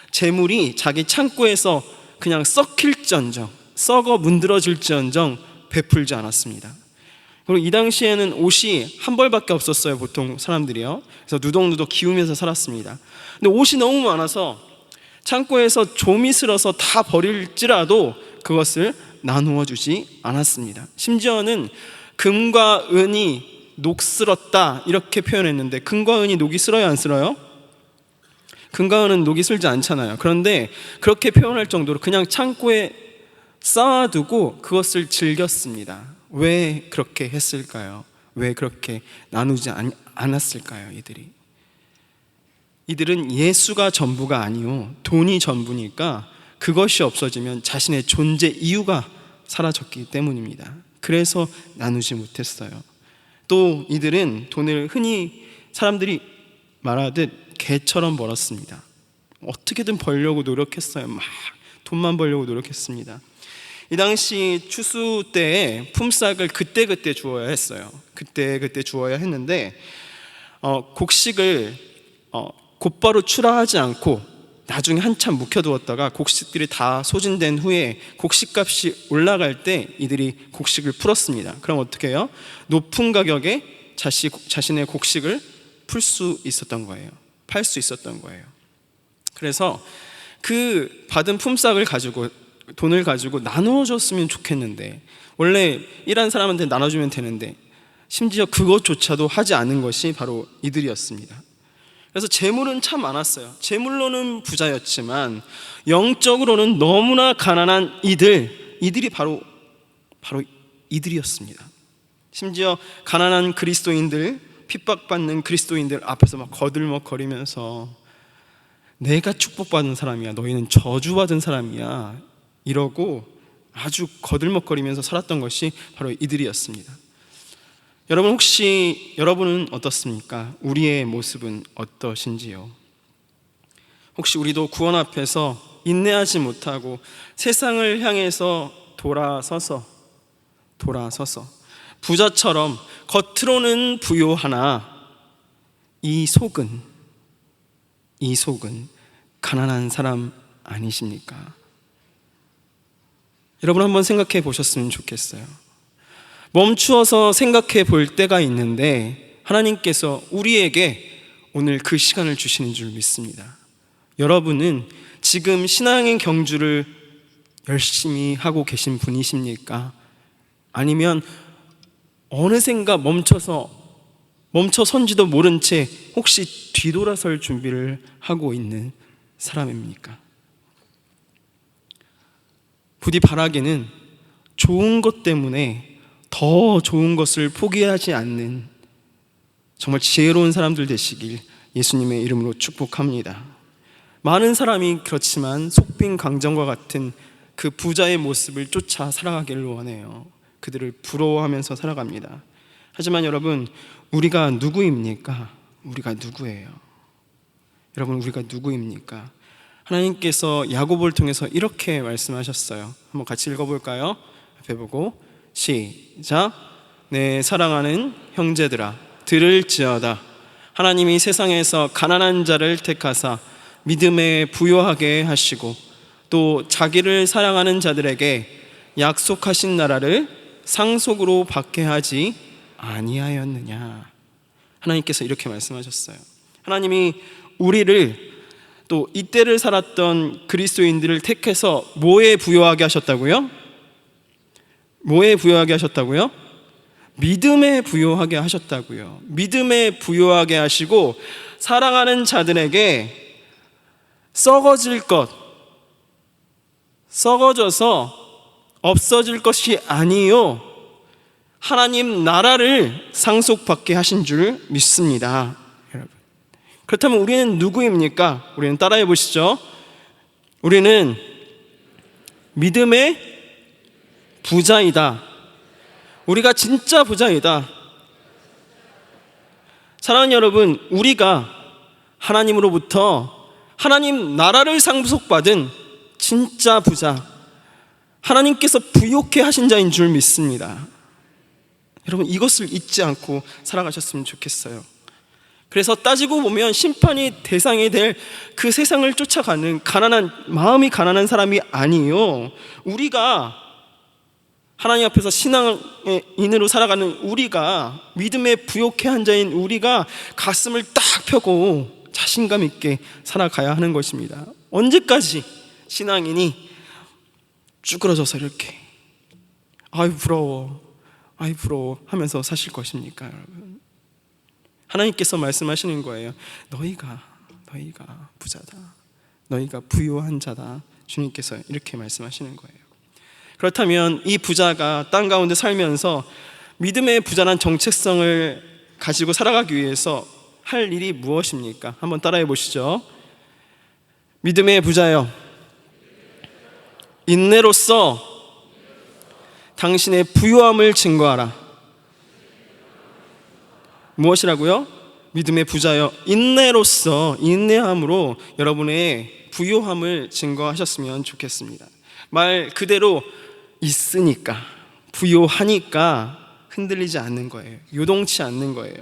재물이 자기 창고에서 그냥 썩힐지언정, 썩어 문드러질지언정 베풀지 않았습니다. 그리고 이 당시에는 옷이 한 벌밖에 없었어요. 보통 사람들이요. 그래서 누덕누덕 기우면서 살았습니다. 근데 옷이 너무 많아서 창고에서 좀이 슬어서 다 버릴지라도 그것을 나누어 주지 않았습니다. 심지어는 금과 은이 녹슬었다 이렇게 표현했는데, 금과 은이 녹이 슬어요, 안 슬어요? 금과 은은 녹이 슬지 않잖아요. 그런데 그렇게 표현할 정도로 그냥 창고에 쌓아두고 그것을 즐겼습니다. 왜 그렇게 했을까요? 왜 그렇게 나누지 않았을까요? 이들은 예수가 전부가 아니요, 돈이 전부니까 그것이 없어지면 자신의 존재 이유가 사라졌기 때문입니다. 그래서 나누지 못했어요. 또 이들은 돈을 흔히 사람들이 말하듯 개처럼 벌었습니다. 어떻게든 벌려고 노력했어요. 막 돈만 벌려고 노력했습니다. 이 당시 추수 때에 품삯을 그때그때 주어야 했어요. 그때그때 주어야 했는데 곡식을 곧바로 출하하지 않고 나중에 한참 묵혀두었다가 곡식들이 다 소진된 후에 곡식값이 올라갈 때 이들이 곡식을 풀었습니다. 그럼 어떻게 해요? 높은 가격에 자신의 곡식을 풀 수 있었던 거예요. 팔 수 있었던 거예요. 그래서 그 받은 품삯을 가지고, 돈을 가지고 나누어줬으면 좋겠는데, 원래 일한 사람한테 나눠주면 되는데 심지어 그것조차도 하지 않은 것이 바로 이들이었습니다. 그래서 재물은 참 많았어요. 재물로는 부자였지만 영적으로는 너무나 가난한 이들이 바로 이들이었습니다. 심지어 가난한 그리스도인들, 핍박받는 그리스도인들 앞에서 막 거들먹거리면서 내가 축복받은 사람이야, 너희는 저주받은 사람이야, 이러고 아주 거들먹거리면서 살았던 것이 바로 이들이었습니다. 여러분, 혹시 여러분은 어떻습니까? 우리의 모습은 어떠신지요? 혹시 우리도 구원 앞에서 인내하지 못하고 세상을 향해서 돌아서서 부자처럼 겉으로는 부요하나 이 속은 가난한 사람 아니십니까? 여러분 한번 생각해 보셨으면 좋겠어요. 멈추어서 생각해 볼 때가 있는데 하나님께서 우리에게 오늘 그 시간을 주시는 줄 믿습니다. 여러분은 지금 신앙의 경주를 열심히 하고 계신 분이십니까? 아니면 어느샌가 멈춰선지도 모른 채 혹시 뒤돌아설 준비를 하고 있는 사람입니까? 부디 바라기는 좋은 것 때문에 더 좋은 것을 포기하지 않는 정말 지혜로운 사람들 되시길 예수님의 이름으로 축복합니다. 많은 사람이 그렇지만 속빈 강정과 같은 그 부자의 모습을 쫓아 살아가기를 원해요. 그들을 부러워하면서 살아갑니다. 하지만 여러분, 우리가 누구입니까? 우리가 누구예요? 여러분, 우리가 누구입니까? 하나님께서 야고보를 통해서 이렇게 말씀하셨어요. 한번 같이 읽어볼까요? 앞에 보고 시작. 내 사랑하는 형제들아, 들을지어다. 하나님이 세상에서 가난한 자를 택하사 믿음에 부요하게 하시고 또 자기를 사랑하는 자들에게 약속하신 나라를 상속으로 받게 하지 아니하였느냐. 하나님께서 이렇게 말씀하셨어요. 하나님이 우리를 또 이때를 살았던 그리스도인들을 택해서 뭐에 부요하게 하셨다고요? 뭐에 부요하게 하셨다고요? 믿음에 부요하게 하셨다고요. 믿음에 부요하게 하시고 사랑하는 자들에게 썩어질 것, 썩어져서 없어질 것이 아니요 하나님 나라를 상속받게 하신 줄 믿습니다. 여러분, 그렇다면 우리는 누구입니까? 우리는 따라해 보시죠. 우리는 믿음의 부자이다. 우리가 진짜 부자이다. 사랑하는 여러분, 우리가 하나님으로부터 하나님 나라를 상속받은 진짜 부자, 하나님께서 부요케 하신 자인 줄 믿습니다. 여러분, 이것을 잊지 않고 살아가셨으면 좋겠어요. 그래서 따지고 보면 심판이 대상이 될 그 세상을 쫓아가는 마음이 가난한 사람이 아니요, 우리가 하나님 앞에서 신앙의 인으로 살아가는 우리가, 믿음에 부요케 한 자인 우리가 가슴을 딱 펴고 자신감 있게 살아가야 하는 것입니다. 언제까지 신앙인이 쭈그러져서 이렇게 아이 부러워 하면서 사실 것입니까? 여러분, 하나님께서 말씀하시는 거예요. 너희가 부자다, 너희가 부요한 자다. 주님께서 이렇게 말씀하시는 거예요. 그렇다면 이 부자가 땅 가운데 살면서 믿음의 부자란 정체성을 가지고 살아가기 위해서 할 일이 무엇입니까? 한번 따라해 보시죠. 믿음의 부자여, 인내로써 당신의 부요함을 증거하라. 무엇이라고요? 믿음의 부자여, 인내함으로 여러분의 부요함을 증거하셨으면 좋겠습니다. 말 그대로 있으니까, 부요하니까 흔들리지 않는 거예요. 요동치 않는 거예요.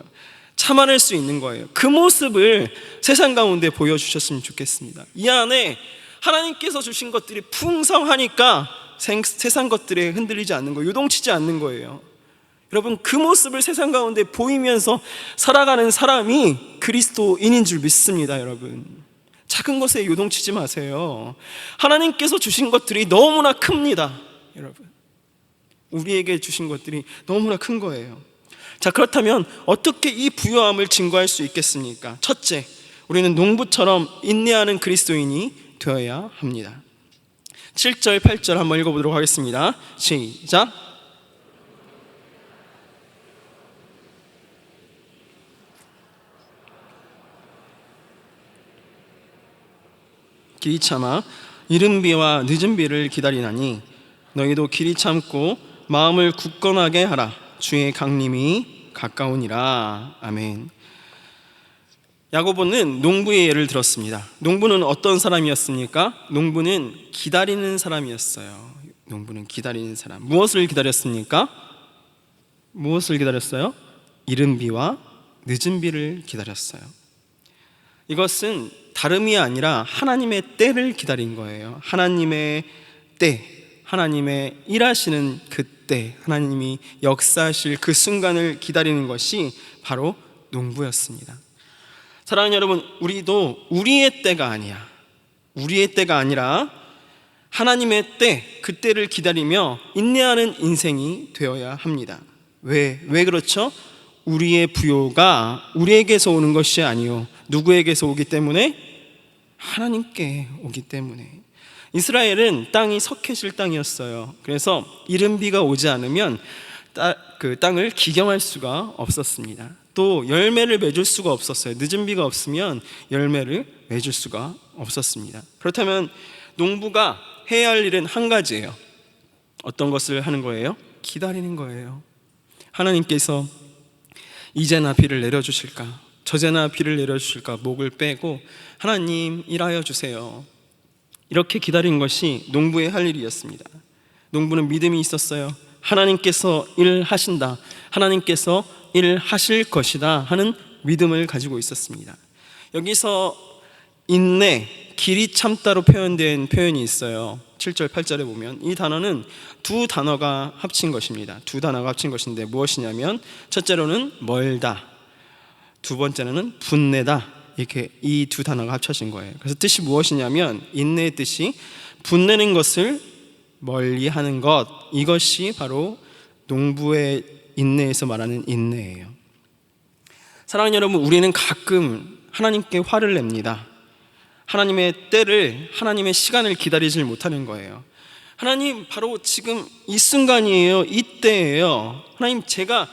참아낼 수 있는 거예요. 그 모습을 세상 가운데 보여주셨으면 좋겠습니다. 이 안에 하나님께서 주신 것들이 풍성하니까 세상 것들에 흔들리지 않는 거예요. 요동치지 않는 거예요. 여러분, 그 모습을 세상 가운데 보이면서 살아가는 사람이 그리스도인인 줄 믿습니다. 여러분, 작은 것에 요동치지 마세요. 하나님께서 주신 것들이 너무나 큽니다. 여러분, 우리에게 주신 것들이 너무나 큰 거예요. 자, 그렇다면 어떻게 이 부요함을 증거할 수 있겠습니까? 첫째, 우리는 농부처럼 인내하는 그리스도인이 되어야 합니다. 7절, 8절 한번 읽어보도록 하겠습니다. 시작. 길이 참아 이른 비와 늦은 비를 기다리나니 너희도 길이 참고 마음을 굳건하게 하라. 주의 강림이 가까우니라. 아멘. 야고보는 농부의 예를 들었습니다. 농부는 어떤 사람이었습니까? 농부는 기다리는 사람이었어요. 농부는 기다리는 사람. 무엇을 기다렸습니까? 무엇을 기다렸어요? 이른 비와 늦은 비를 기다렸어요. 이것은 다름이 아니라 하나님의 때를 기다린 거예요. 하나님의 때, 하나님의 일하시는 그때, 하나님이 역사하실 그 순간을 기다리는 것이 바로 농부였습니다. 사랑하는 여러분, 우리도 우리의 때가 아니야, 우리의 때가 아니라 하나님의 때, 그 때를 기다리며 인내하는 인생이 되어야 합니다. 왜 그렇죠? 우리의 부요가 우리에게서 오는 것이 아니요, 누구에게서 오기 때문에? 하나님께 오기 때문에. 이스라엘은 땅이 석회실 땅이었어요. 그래서 이른 비가 오지 않으면 그 땅을 기경할 수가 없었습니다. 또 열매를 맺을 수가 없었어요. 늦은 비가 없으면 열매를 맺을 수가 없었습니다. 그렇다면 농부가 해야 할 일은 한 가지예요. 어떤 것을 하는 거예요? 기다리는 거예요. 하나님께서 이제나 비를 내려주실까, 저제나 비를 내려주실까 목을 빼고 하나님 일하여 주세요, 이렇게 기다린 것이 농부의 할 일이었습니다. 농부는 믿음이 있었어요. 하나님께서 일하신다, 하나님께서 일하실 것이다 하는 믿음을 가지고 있었습니다. 여기서 인내, 길이 참다로 표현된 표현이 있어요. 7절 8절에 보면 이 단어는 두 단어가 합친 것입니다. 두 단어가 합친 것인데 무엇이냐면, 첫째로는 멀다, 두 번째로는 분내다, 이렇게 이 두 단어가 합쳐진 거예요. 그래서 뜻이 무엇이냐면, 인내의 뜻이 분내는 것을 멀리하는 것, 이것이 바로 농부의 인내에서 말하는 인내예요. 사랑하는 여러분, 우리는 가끔 하나님께 화를 냅니다. 하나님의 때를, 하나님의 시간을 기다리질 못하는 거예요. 하나님, 바로 지금 이 순간이에요, 이때예요. 하나님, 제가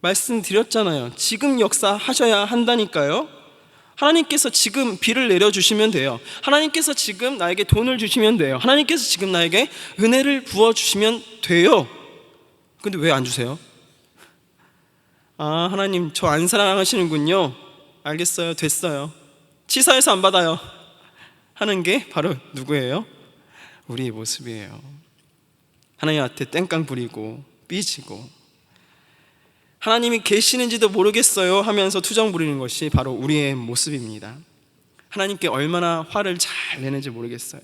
말씀드렸잖아요. 지금 역사하셔야 한다니까요. 하나님께서 지금 비를 내려주시면 돼요. 하나님께서 지금 나에게 돈을 주시면 돼요. 하나님께서 지금 나에게 은혜를 부어주시면 돼요. 근데 왜 안 주세요? 아, 하나님 저 안 사랑하시는군요. 알겠어요, 됐어요, 치사해서 안 받아요 하는 게 바로 누구예요? 우리의 모습이에요. 하나님한테 땡깡 부리고 삐지고 하나님이 계시는지도 모르겠어요 하면서 투정 부리는 것이 바로 우리의 모습입니다. 하나님께 얼마나 화를 잘 내는지 모르겠어요.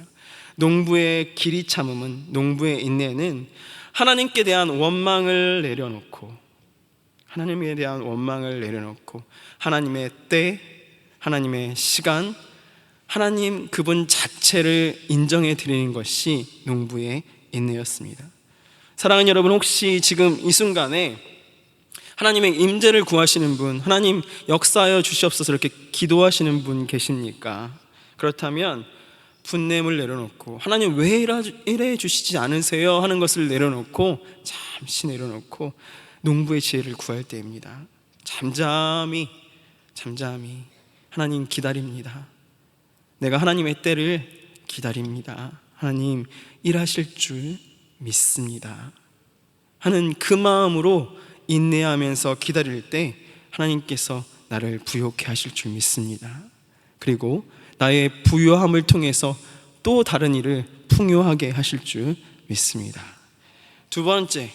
농부의 길이 참음은, 농부의 인내는 하나님께 대한 원망을 내려놓고, 하나님에 대한 원망을 내려놓고 하나님의 때, 하나님의 시간, 하나님 그분 자체를 인정해 드리는 것이 농부의 인내였습니다. 사랑하는 여러분, 혹시 지금 이 순간에 하나님의 임재를 구하시는 분, 하나님 역사하여 주시옵소서 이렇게 기도하시는 분 계십니까? 그렇다면 분냄을 내려놓고, 하나님 왜 이래 주시지 않으세요 하는 것을 내려놓고, 잠시 내려놓고 농부의 지혜를 구할 때입니다. 잠잠히 하나님 기다립니다. 내가 하나님의 때를 기다립니다. 하나님 일하실 줄 믿습니다 하는 그 마음으로 인내하면서 기다릴 때 하나님께서 나를 부요케 하실 줄 믿습니다. 그리고 나의 부요함을 통해서 또 다른 일을 풍요하게 하실 줄 믿습니다. 두 번째,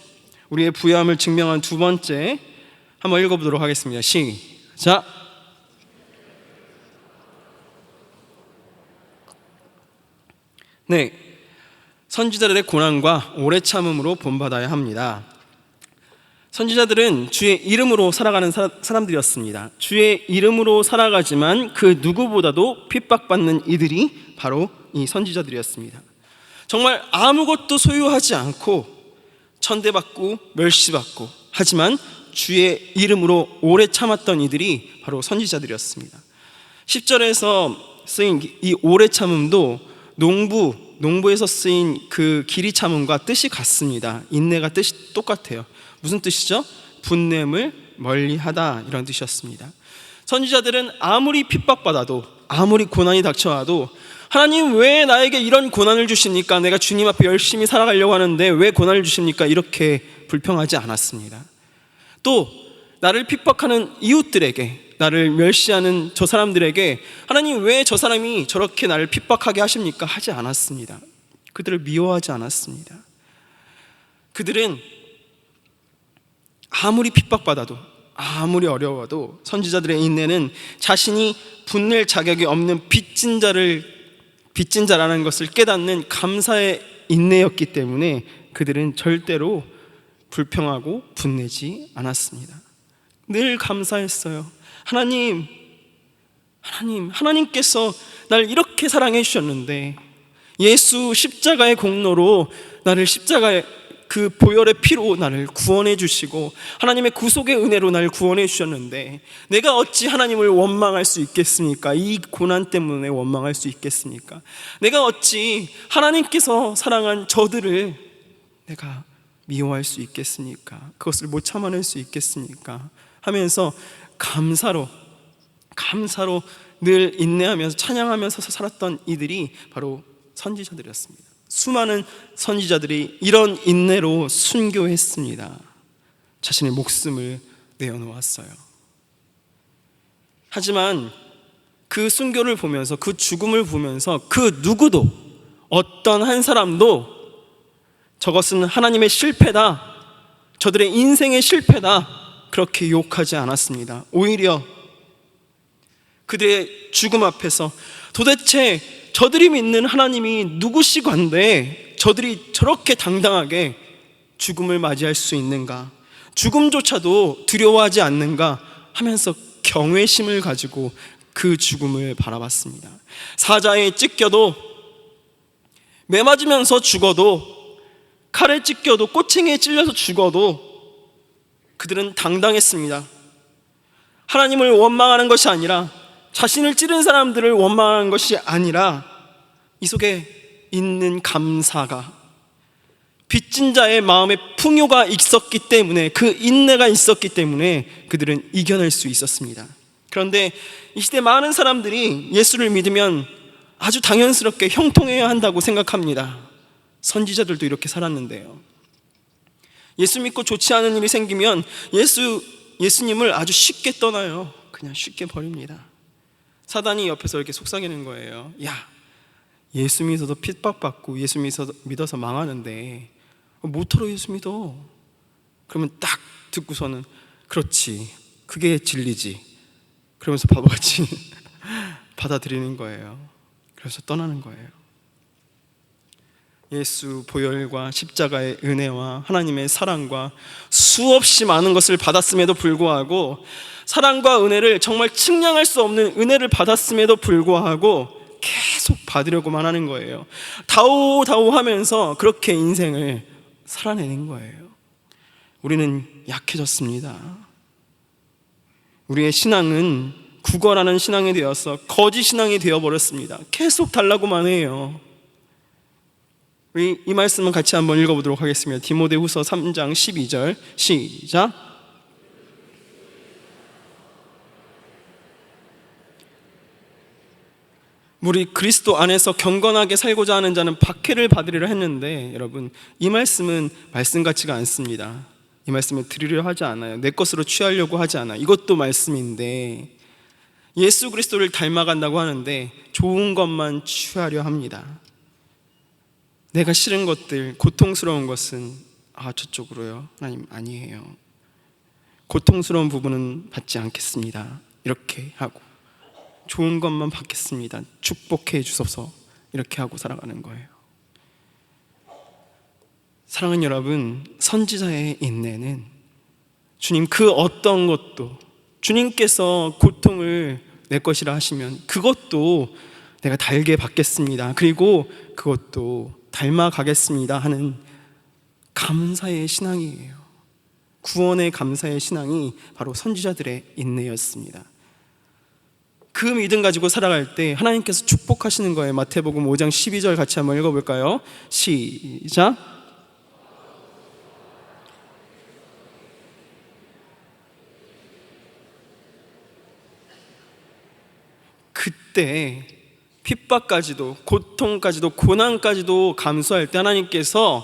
우리의 부요함을 증명한 두 번째 한번 읽어보도록 하겠습니다. 시작. 네, 선지자들의 고난과 오래 참음으로 본받아야 합니다. 선지자들은 주의 이름으로 살아가는 사람들이었습니다. 주의 이름으로 살아가지만 그 누구보다도 핍박받는 이들이 바로 이 선지자들이었습니다. 정말 아무것도 소유하지 않고 천대받고 멸시받고, 하지만 주의 이름으로 오래 참았던 이들이 바로 선지자들이었습니다. 10절에서 쓰인 이 오래 참음도 농부에서 쓰인 그 길이 참음과 뜻이 같습니다. 인내가 뜻이 똑같아요. 무슨 뜻이죠? 분냄을 멀리하다, 이런 뜻이었습니다. 선지자들은 아무리 핍박받아도, 아무리 고난이 닥쳐와도 하나님 왜 나에게 이런 고난을 주십니까? 내가 주님 앞에 열심히 살아가려고 하는데 왜 고난을 주십니까? 이렇게 불평하지 않았습니다. 또 나를 핍박하는 이웃들에게, 나를 멸시하는 저 사람들에게 하나님 왜 저 사람이 저렇게 나를 핍박하게 하십니까? 하지 않았습니다. 그들을 미워하지 않았습니다. 그들은 아무리 핍박받아도, 아무리 어려워도 선지자들의 인내는 자신이 분낼 자격이 없는 빚진 자라는 것을 깨닫는 감사의 인내였기 때문에 그들은 절대로 불평하고 분내지 않았습니다. 늘 감사했어요. 하나님께서 날 이렇게 사랑해 주셨는데, 예수 십자가의 공로로 나를 십자가의 그 보혈의 피로 나를 구원해 주시고 하나님의 구속의 은혜로 나를 구원해 주셨는데 내가 어찌 하나님을 원망할 수 있겠습니까? 이 고난 때문에 원망할 수 있겠습니까? 내가 어찌 하나님께서 사랑한 저들을 내가 미워할 수 있겠습니까? 그것을 못 참아낼 수 있겠습니까? 하면서 감사로 늘 인내하면서 찬양하면서 살았던 이들이 바로 선지자들이었습니다. 수많은 선지자들이 이런 인내로 순교했습니다. 자신의 목숨을 내어놓았어요. 하지만 그 순교를 보면서, 그 죽음을 보면서 그 누구도, 어떤 한 사람도 저것은 하나님의 실패다, 저들의 인생의 실패다, 그렇게 욕하지 않았습니다. 오히려 그들의 죽음 앞에서 도대체 저들이 믿는 하나님이 누구시건데 저들이 저렇게 당당하게 죽음을 맞이할 수 있는가, 죽음조차도 두려워하지 않는가 하면서 경외심을 가지고 그 죽음을 바라봤습니다. 사자에 찢겨도, 매 맞으면서 죽어도, 칼에 찢겨도, 꼬챙이에 찔려서 죽어도 그들은 당당했습니다. 하나님을 원망하는 것이 아니라, 자신을 찌른 사람들을 원망하는 것이 아니라 이 속에 있는 감사가, 빚진 자의 마음에 풍요가 있었기 때문에, 그 인내가 있었기 때문에 그들은 이겨낼 수 있었습니다. 그런데 이 시대 많은 사람들이 예수를 믿으면 아주 당연스럽게 형통해야 한다고 생각합니다. 선지자들도 이렇게 살았는데요. 예수 믿고 좋지 않은 일이 생기면 예수님을 아주 쉽게 떠나요. 그냥 쉽게 버립니다. 사단이 옆에서 이렇게 속삭이는 거예요. 야, 예수 믿어서 핍박받고 예수 믿어서 망하는데 뭐하러 예수 믿어? 그러면 딱 듣고서는 그렇지, 그게 진리지, 그러면서 바보같이 받아들이는 거예요. 그래서 떠나는 거예요. 예수 보혈과 십자가의 은혜와 하나님의 사랑과 수없이 많은 것을 받았음에도 불구하고, 사랑과 은혜를 정말 측량할 수 없는 은혜를 받았음에도 불구하고 계속 받으려고만 하는 거예요. 다오다오 하면서 그렇게 인생을 살아내는 거예요. 우리는 약해졌습니다. 우리의 신앙은 구걸하는 신앙이 되어서 거짓 신앙이 되어버렸습니다. 계속 달라고만 해요. 우리 이 말씀은 같이 한번 읽어보도록 하겠습니다. 디모데후서 3장 12절 시작. 우리 그리스도 안에서 경건하게 살고자 하는 자는 박해를 받으리라 했는데, 여러분, 이 말씀은 말씀 같지가 않습니다. 이 말씀을 드리려 하지 않아요. 내 것으로 취하려고 하지 않아요. 이것도 말씀인데, 예수 그리스도를 닮아간다고 하는데 좋은 것만 취하려 합니다. 내가 싫은 것들, 고통스러운 것은 저쪽으로요, 하나님 아니에요. 고통스러운 부분은 받지 않겠습니다. 이렇게 하고 좋은 것만 받겠습니다. 축복해 주소서. 이렇게 하고 살아가는 거예요. 사랑하는 여러분, 선지자의 인내는 주님 그 어떤 것도, 주님께서 고통을 내 것이라 하시면 그것도 내가 달게 받겠습니다. 그리고 그것도 닮아가겠습니다 하는 감사의 신앙이에요. 구원의 감사의 신앙이 바로 선지자들의 인내였습니다. 그 믿음 가지고 살아갈 때 하나님께서 축복하시는 거예요. 마태복음 5장 12절 같이 한번 읽어볼까요? 시작. 그때 핍박까지도, 고통까지도, 고난까지도 감수할 때 하나님께서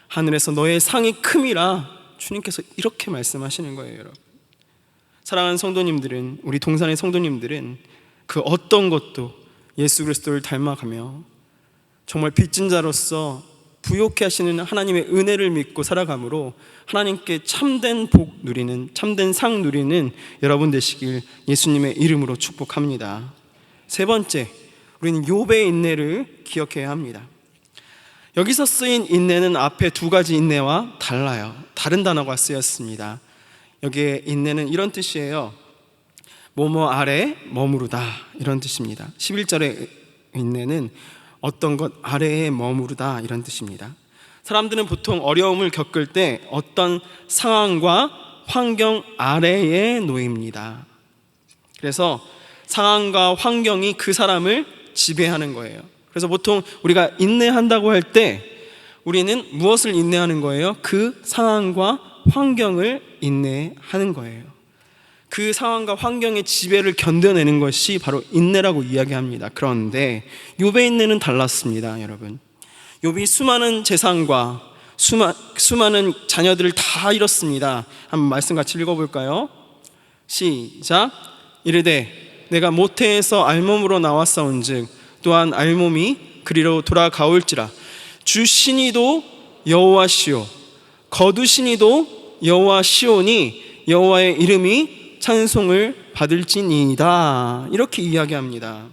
하늘에서 너의 상이 큼이라, 주님께서 이렇게 말씀하시는 거예요. 여러분, 사랑하는 성도님들은, 우리 동산의 성도님들은 그 어떤 것도 예수 그리스도를 닮아가며 정말 빚진 자로서 부욕해 하시는 하나님의 은혜를 믿고 살아감으로 하나님께 참된 복 누리는, 참된 상 누리는 여러분 되시길 예수님의 이름으로 축복합니다. 세 번째, 우리는 욥의 인내를 기억해야 합니다. 여기서 쓰인 인내는 앞에 두 가지 인내와 달라요. 다른 단어가 쓰였습니다. 여기에 인내는 이런 뜻이에요. 뭐뭐 아래 머무르다, 이런 뜻입니다. 11절의 인내는 어떤 것 아래에 머무르다, 이런 뜻입니다. 사람들은 보통 어려움을 겪을 때 어떤 상황과 환경 아래에 놓입니다. 그래서 상황과 환경이 그 사람을 지배하는 거예요. 그래서 보통 우리가 인내한다고 할 때 우리는 무엇을 인내하는 거예요? 그 상황과 환경을 인내하는 거예요. 그 상황과 환경의 지배를 견뎌내는 것이 바로 인내라고 이야기합니다. 그런데 욥의 인내는 달랐습니다, 여러분. 욥이 수많은 재산과 수많은 자녀들을 다 잃었습니다. 한번 말씀 같이 읽어볼까요? 시작. 이르되 내가 모태에서 알몸으로 나왔사온즉 또한 알몸이 그리로 돌아가올지라. 주시니도 여호와시오 거두시니도 여호와시오니 여호와의 이름이 찬송을 받을지니이다. 이렇게 이야기합니다.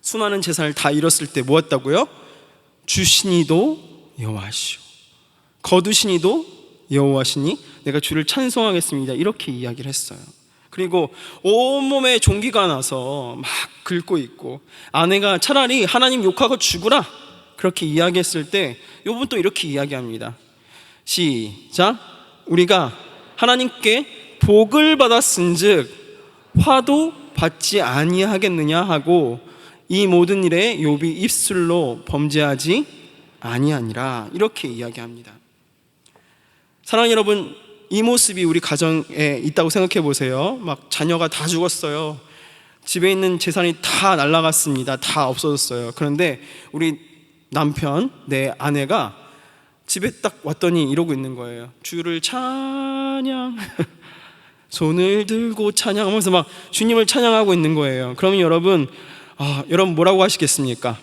수많은 재산을 다 잃었을 때 무엇다고요? 주시니도 여호와시오 거두시니도 여호와시니 내가 주를 찬송하겠습니다. 이렇게 이야기를 했어요. 그리고 온몸에 종기가 나서 막 긁고 있고 아내가 차라리 하나님 욕하고 죽으라 그렇게 이야기했을 때 욥은 또 이렇게 이야기합니다. 시작. 우리가 하나님께 복을 받았은즉 화도 받지 아니하겠느냐 하고 이 모든 일에 욥이 입술로 범죄하지 아니하니라. 이렇게 이야기합니다. 사랑하는 여러분, 이 모습이 우리 가정에 있다고 생각해 보세요. 막 자녀가 다 죽었어요. 집에 있는 재산이 다 날아갔습니다. 다 없어졌어요. 그런데 우리 남편, 내 아내가 집에 딱 왔더니 이러고 있는 거예요. 주를 찬양 손을 들고 찬양하면서 막 주님을 찬양하고 있는 거예요. 그러면 여러분 뭐라고 하시겠습니까?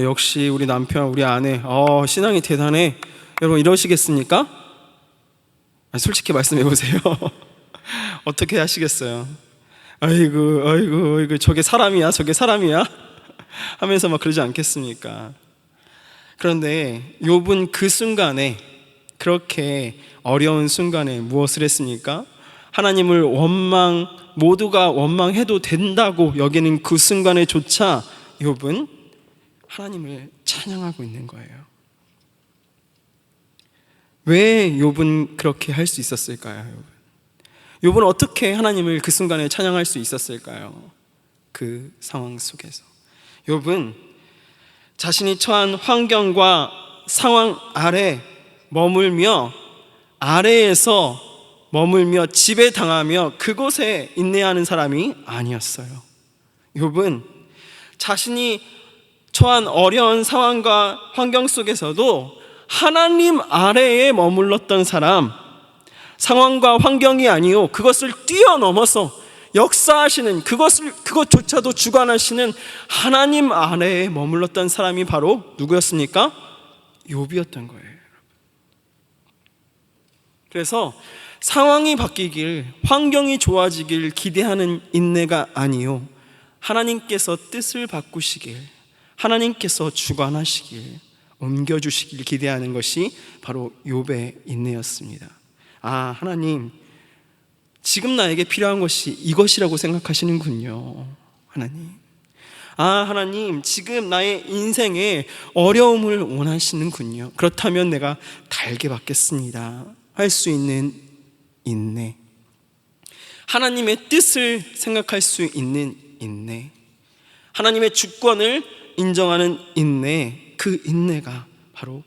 역시 우리 남편, 우리 아내 신앙이 대단해. 여러분 이러시겠습니까? 솔직히 말씀해 보세요. 어떻게 하시겠어요? 아이고 저게 사람이야 하면서 막 그러지 않겠습니까? 그런데 욥은 그 순간에, 그렇게 어려운 순간에 무엇을 했습니까? 하나님을 모두가 원망해도 된다고 여기는 그 순간에조차 욥은 하나님을 찬양하고 있는 거예요. 왜 욥은 그렇게 할 수 있었을까요? 욥은 어떻게 하나님을 그 순간에 찬양할 수 있었을까요? 그 상황 속에서 욥은 자신이 처한 환경과 상황 아래 머물며 아래에서 머물며 지배당하며 그곳에 인내하는 사람이 아니었어요. 욥은 자신이 처한 어려운 상황과 환경 속에서도 하나님 아래에 머물렀던 사람, 상황과 환경이 아니요 그것을 뛰어넘어서 역사하시는 그것조차도 주관하시는 하나님 아래에 머물렀던 사람이 바로 누구였습니까? 욥이었던 거예요. 그래서 상황이 바뀌길, 환경이 좋아지길 기대하는 인내가 아니요 하나님께서 뜻을 바꾸시길, 하나님께서 주관하시길, 옮겨주시길 기대하는 것이 바로 욥의 인내였습니다. 하나님, 지금 나에게 필요한 것이 이것이라고 생각하시는군요. 하나님, 지금 나의 인생에 어려움을 원하시는군요. 그렇다면 내가 달게 받겠습니다. 할 수 있는 인내, 하나님의 뜻을 생각할 수 있는 인내, 하나님의 주권을 인정하는 인내, 그 인내가 바로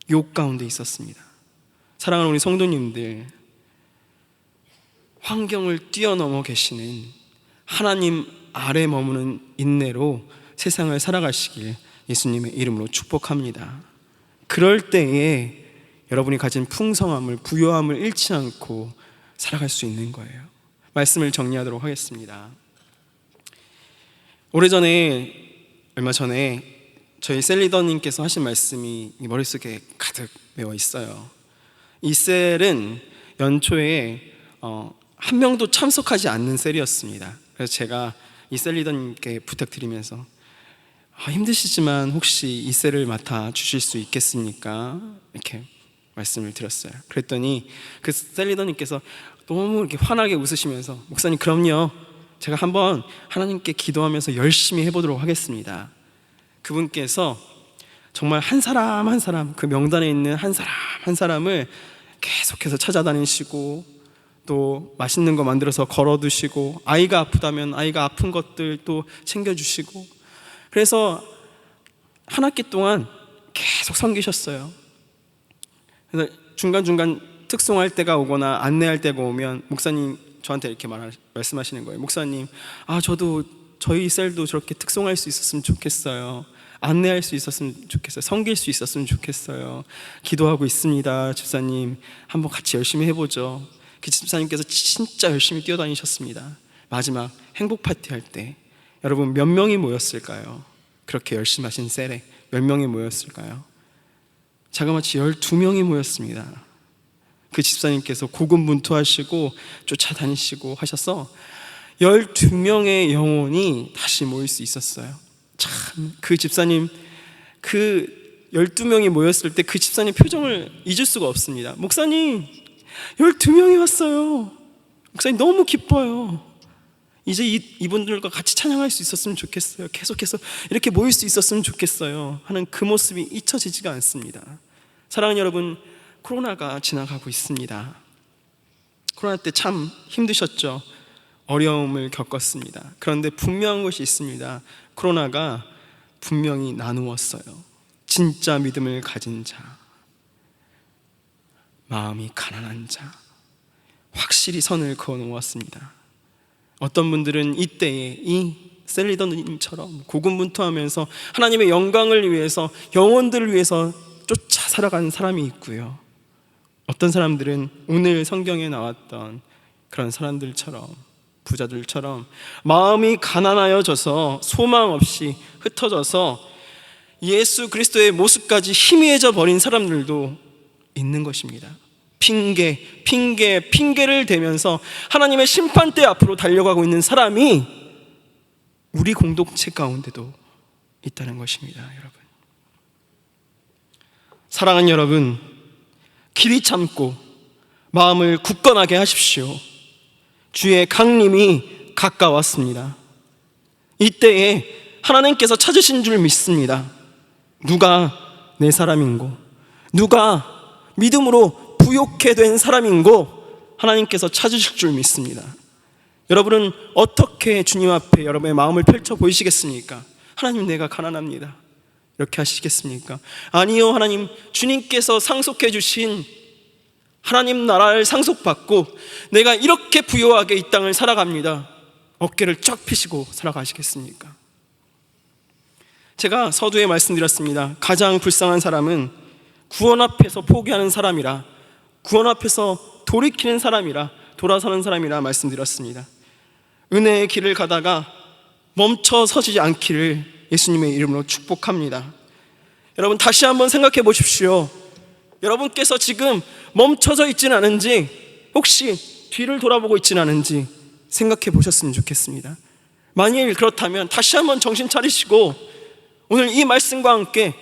욥 가운데 있었습니다. 사랑하는 우리 성도님들, 환경을 뛰어넘어 계시는 하나님 아래 머무는 인내로 세상을 살아가시길 예수님의 이름으로 축복합니다. 그럴 때에 여러분이 가진 풍성함을, 부요함을 잃지 않고 살아갈 수 있는 거예요. 말씀을 정리하도록 하겠습니다. 얼마 전에 저희 셀리더님께서 하신 말씀이 머릿속에 가득 메워 있어요. 이 셀은 연초에 한 명도 참석하지 않는 셀이었습니다. 그래서 제가 이 셀리더님께 부탁드리면서 힘드시지만 혹시 이 셀을 맡아 주실 수 있겠습니까? 이렇게 말씀을 드렸어요. 그랬더니 그 셀리더님께서 너무 이렇게 환하게 웃으시면서 목사님 그럼요, 제가 한번 하나님께 기도하면서 열심히 해보도록 하겠습니다. 그분께서 정말 한 사람 한 사람, 그 명단에 있는 한 사람 한 사람을 계속해서 찾아다니시고 또 맛있는 거 만들어서 걸어두시고, 아이가 아프다면 아이가 아픈 것들 또 챙겨주시고, 그래서 한 학기 동안 계속 섬기셨어요. 그래서 중간중간 특송할 때가 오거나 안내할 때가 오면 목사님 저한테 이렇게 말씀하시는 거예요. 목사님, 저도 저희 셀도 저렇게 특송할 수 있었으면 좋겠어요. 안내할 수 있었으면 좋겠어요. 섬길 수 있었으면 좋겠어요. 기도하고 있습니다. 집사님, 한번 같이 열심히 해보죠. 그 집사님께서 진짜 열심히 뛰어다니셨습니다. 마지막 행복 파티 할 때 여러분 몇 명이 모였을까요? 그렇게 열심히 하신 셀에 몇 명이 모였을까요? 자그마치 12명이 모였습니다. 그 집사님께서 고군분투하시고 쫓아다니시고 하셔서 12명의 영혼이 다시 모일 수 있었어요. 참, 그 집사님, 그 12명이 모였을 때 그 집사님 표정을 잊을 수가 없습니다. 목사님, 12명이 왔어요. 목사님 너무 기뻐요. 이제 이분들과 같이 찬양할 수 있었으면 좋겠어요. 계속해서 이렇게 모일 수 있었으면 좋겠어요 하는 그 모습이 잊혀지지가 않습니다. 사랑하는 여러분, 코로나가 지나가고 있습니다. 코로나 때 참 힘드셨죠? 어려움을 겪었습니다. 그런데 분명한 것이 있습니다. 코로나가 분명히 나누었어요. 진짜 믿음을 가진 자, 마음이 가난한 자, 확실히 선을 그어 놓았습니다. 어떤 분들은 이때에 이 셀리더님처럼 고군분투하면서 하나님의 영광을 위해서, 영혼들을 위해서 쫓아 살아가는 사람이 있고요, 어떤 사람들은 오늘 성경에 나왔던 그런 사람들처럼, 부자들처럼 마음이 가난하여져서 소망 없이 흩어져서 예수 그리스도의 모습까지 희미해져 버린 사람들도 있는 것입니다. 핑계를 대면서 하나님의 심판대 앞으로 달려가고 있는 사람이 우리 공동체 가운데도 있다는 것입니다. 여러분, 사랑하는 여러분, 길이 참고 마음을 굳건하게 하십시오. 주의 강림이 가까웠습니다. 이때에 하나님께서 찾으신 줄 믿습니다. 누가 내 사람인고, 누가 믿음으로 부욕해 된 사람인고 하나님께서 찾으실 줄 믿습니다. 여러분은 어떻게 주님 앞에 여러분의 마음을 펼쳐 보이시겠습니까? 하나님, 내가 가난합니다. 이렇게 하시겠습니까? 아니요, 하나님, 주님께서 상속해 주신 하나님 나라를 상속받고 내가 이렇게 부유하게 이 땅을 살아갑니다. 어깨를 쫙 펴시고 살아가시겠습니까? 제가 서두에 말씀드렸습니다. 가장 불쌍한 사람은 구원 앞에서 포기하는 사람이라, 구원 앞에서 돌이키는 사람이라, 돌아서는 사람이라 말씀드렸습니다. 은혜의 길을 가다가 멈춰 서지 않기를 예수님의 이름으로 축복합니다. 여러분, 다시 한번 생각해 보십시오. 여러분께서 지금 멈춰져 있지는 않은지, 혹시 뒤를 돌아보고 있지는 않은지 생각해 보셨으면 좋겠습니다. 만일 그렇다면 다시 한번 정신 차리시고 오늘 이 말씀과 함께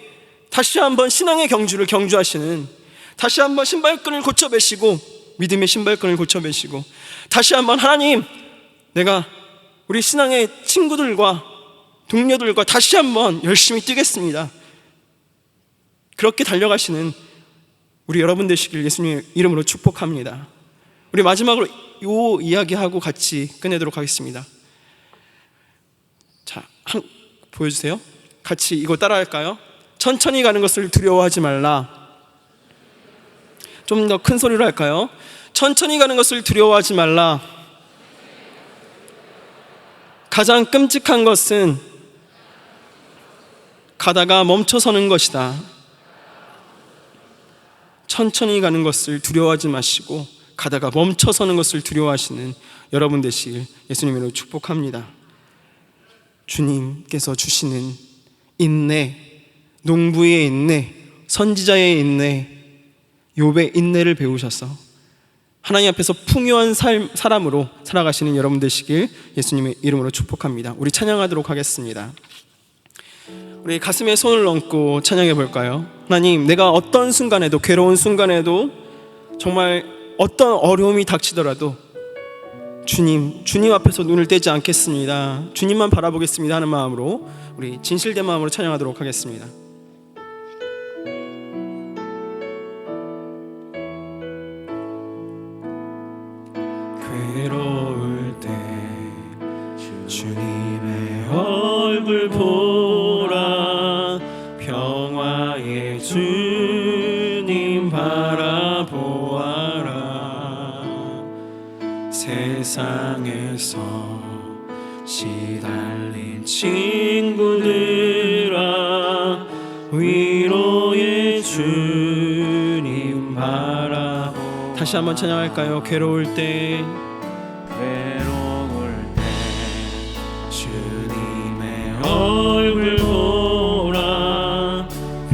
다시 한번 신앙의 경주를 경주하시는, 다시 한번 신발끈을 고쳐매시고, 믿음의 신발끈을 고쳐매시고, 다시 한번 하나님, 내가 우리 신앙의 친구들과 동료들과 다시 한번 열심히 뛰겠습니다, 그렇게 달려가시는 우리 여러분 되시길 예수님의 이름으로 축복합니다. 우리 마지막으로 이 이야기하고 같이 끝내도록 하겠습니다. 자, 보여주세요. 같이 이거 따라할까요? 천천히 가는 것을 두려워하지 말라. 좀 더 큰 소리로 할까요? 천천히 가는 것을 두려워하지 말라. 가장 끔찍한 것은 가다가 멈춰서는 것이다. 천천히 가는 것을 두려워하지 마시고 가다가 멈춰서는 것을 두려워하시는 여러분 되시길 예수님으로 축복합니다. 주님께서 주시는 인내, 농부의 인내, 선지자의 인내, 욥의 인내를 배우셔서 하나님 앞에서 풍요한 사람으로 살아가시는 여러분 되시길 예수님의 이름으로 축복합니다. 우리 찬양하도록 하겠습니다. 우리 가슴에 손을 얹고 찬양해 볼까요? 하나님, 내가 어떤 순간에도, 괴로운 순간에도, 정말 어떤 어려움이 닥치더라도 주님 앞에서 눈을 떼지 않겠습니다. 주님만 바라보겠습니다 하는 마음으로 우리 진실된 마음으로 찬양하도록 하겠습니다. 괴로울 때 주님의 얼굴 보라, 평화의 주님 바라보아라. 세상에서 시달린 친구들아, 위로의 주님 바라보아라. 다시 한번 찬양할까요? 괴로울 때 주님의 얼굴 보라,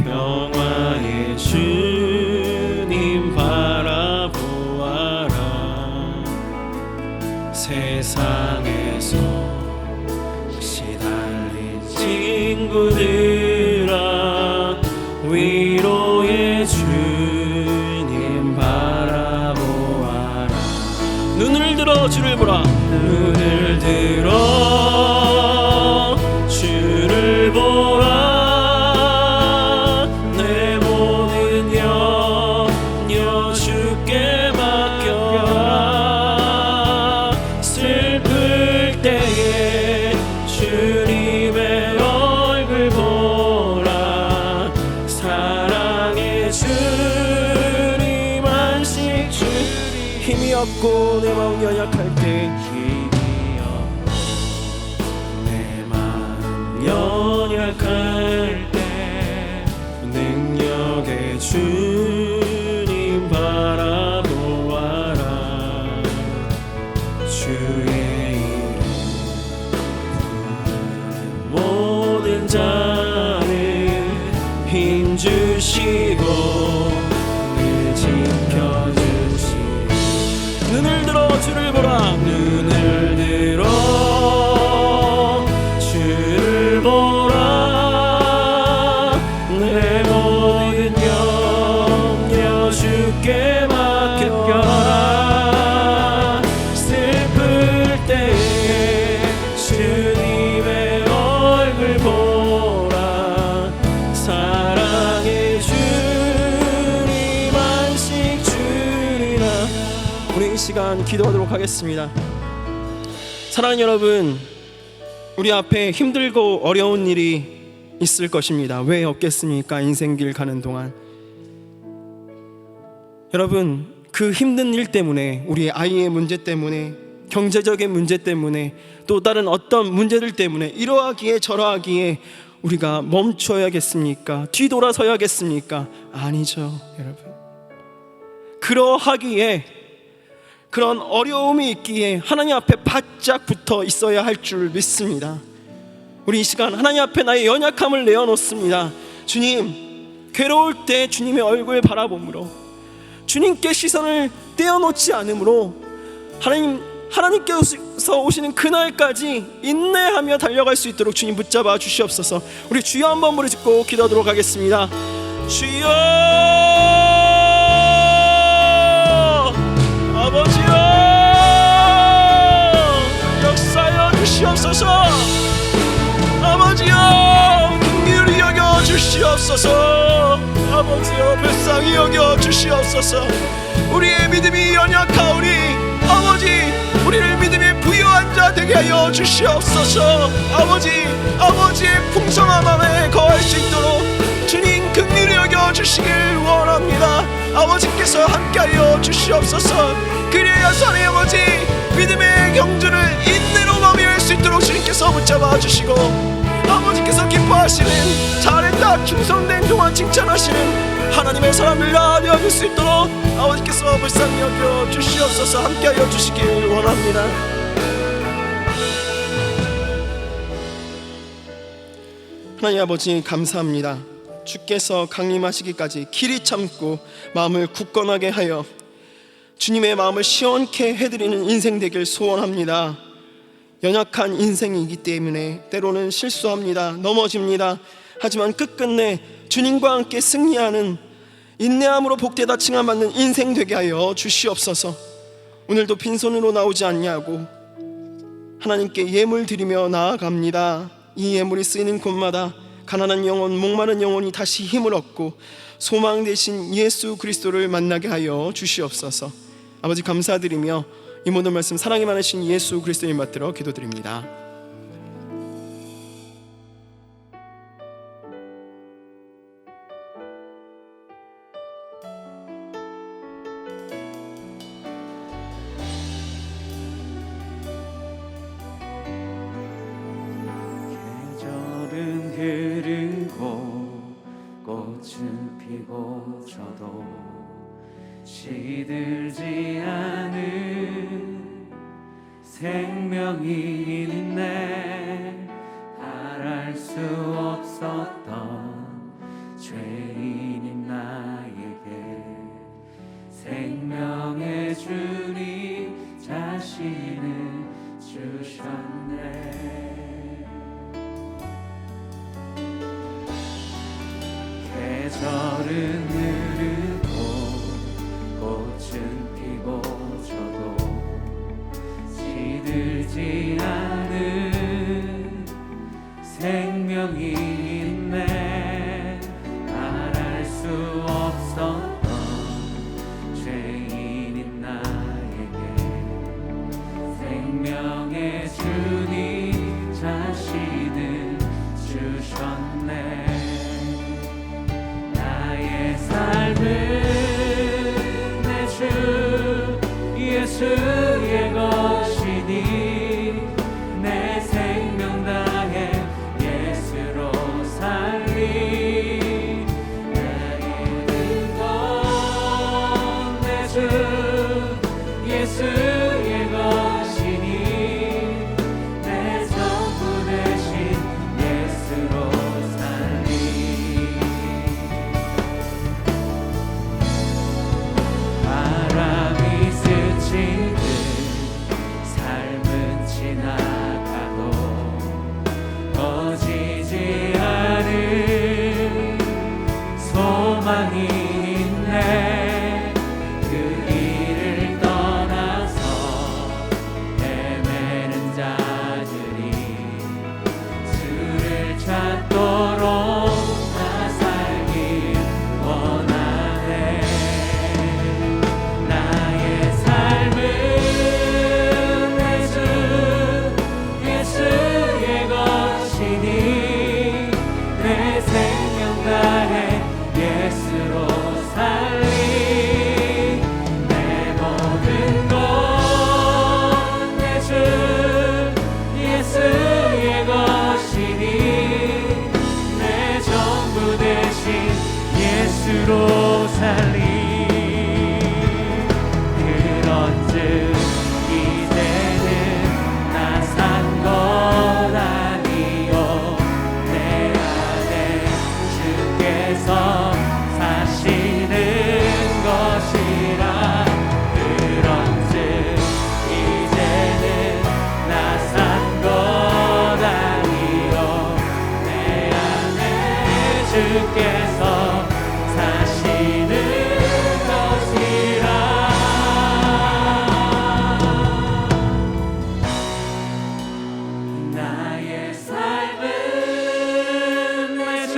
평화의 주님 바라보아라. 세상에서 시달린 친구들아, 위로의 주님 바라보아라. 눈을 들어 주를 보라, 눈을 들어 주를 보라. 내 모든 염려 주께 맡겨라. 슬플 때에 주님의 얼굴 보라. 사랑의 주님 안식 주님. 힘이 없고 내 마음 연약할 때, 연약할 때 능력의 주님 바라보아라. 주의 이름 부르는 모든 자는 힘 주시고 늘 지켜주시고. 눈을 들어 주를 보라, 눈을 들어 주를 보라. 내 모든 염려 주께 맡겨라. 슬플 때에 주님의 얼굴 보라. 사랑의 주님 안식 주리라. 우리 이 시간 기도하도록 하겠습니다. 사랑하는 여러분, 우리 앞에 힘들고 어려운 일이 있을 것입니다. 왜 없겠습니까? 인생길 가는 동안 여러분, 그 힘든 일 때문에, 우리 아이의 문제 때문에, 경제적인 문제 때문에, 또 다른 어떤 문제들 때문에 이러하기에 저러하기에 우리가 멈춰야겠습니까? 뒤돌아서야겠습니까? 아니죠, 여러분. 그러하기에, 그런 어려움이 있기에 하나님 앞에 바짝 붙어 있어야 할 줄 믿습니다. 우리 이 시간 하나님 앞에 나의 연약함을 내어놓습니다. 주님, 괴로울 때 주님의 얼굴 바라보므로, 주님께 시선을 떼어놓지 않으므로, 하나님께서 오시는 그날까지 인내하며 달려갈 수 있도록 주님 붙잡아 주시옵소서. 우리 주여 한번 부르짖고 기도하도록 하겠습니다. 주여, 아버지여, 역사여 주시옵소서. 아버지여, 긍휼히 여겨 주시옵소서. 아버지여, 불쌍히 여겨 주시옵소서. 우리의 믿음이 연약하오니 아버지, 우리를 믿음이 부유한 자 되게 하여 주시옵소서. 아버지의 풍성한 마음에 거할 수 있도록 주님 긍휼히 여겨 주시길 원합니다. 아버지께서 함께하여 주시옵소서. 그래야 선의 아버지, 믿음의 경주를 인내로 마무리할 수 있도록 주님께서 붙잡아 주시고, 아버지께서 기뻐하시는, 잘했다 충성된 동안 칭찬하시는 하나님의 사람들 되어줄 수 있도록 아버지께서 불쌍히 여겨 주시옵소서. 함께하여 주시길 원합니다. 하나님 아버지, 감사합니다. 주께서 강림하시기까지 길이 참고 마음을 굳건하게 하여 주님의 마음을 시원케 해드리는 인생 되길 소원합니다. 연약한 인생이기 때문에 때로는 실수합니다. 넘어집니다. 하지만 끝끝내 주님과 함께 승리하는 인내함으로 복되다 칭함받는 인생 되게 하여 주시옵소서. 오늘도 빈손으로 나오지 않냐고 하나님께 예물 드리며 나아갑니다. 이 예물이 쓰이는 곳마다 가난한 영혼, 목마른 영혼이 다시 힘을 얻고 소망 되신 예수 그리스도를 만나게 하여 주시옵소서. 아버지 감사드리며 이 모든 말씀 사랑이 많으신 예수 그리스도님 받들어 기도드립니다. 계절은 흐르고 꽃은 피고 저도 시들지 않은 생명이 있네. 바랄 수 없었던 죄인인 나에게 생명의 주님 자신을 주셨네. 계절은 흐르고 꽃은 피고 저도 시들지 않은 생명이 있네. 바랄 수 없었던 죄인인 나에게 생명의 주님 자신을 주셨네. 나의 삶은 내 주 예수의 것이니 내 생명 다해 예수로 살리. 내 모든 건 내 주 예수의 것이니 내 전부 되신 예수로 살리. 바람이 스치듯 삶은 지나가도 꺼지지 않은 소망이 있네. 그 길을 떠나서 헤매는 자들이 주를 찾도록 나 살길 원하네. 나의 삶은 내 주 예수의 것이니 내 생명 다해 예수로 살리. 내 모든 것 내 주 예수의 것이니 내 전부 되신 예수로 살리. 그런즉 이제는 나 산 것 아니요 내 안에 주께서 사시는 것이라. 그런즉 이제는 나 산 것 아니요 내 안에 주께서 사시는 것이라. 나의 삶은 내 주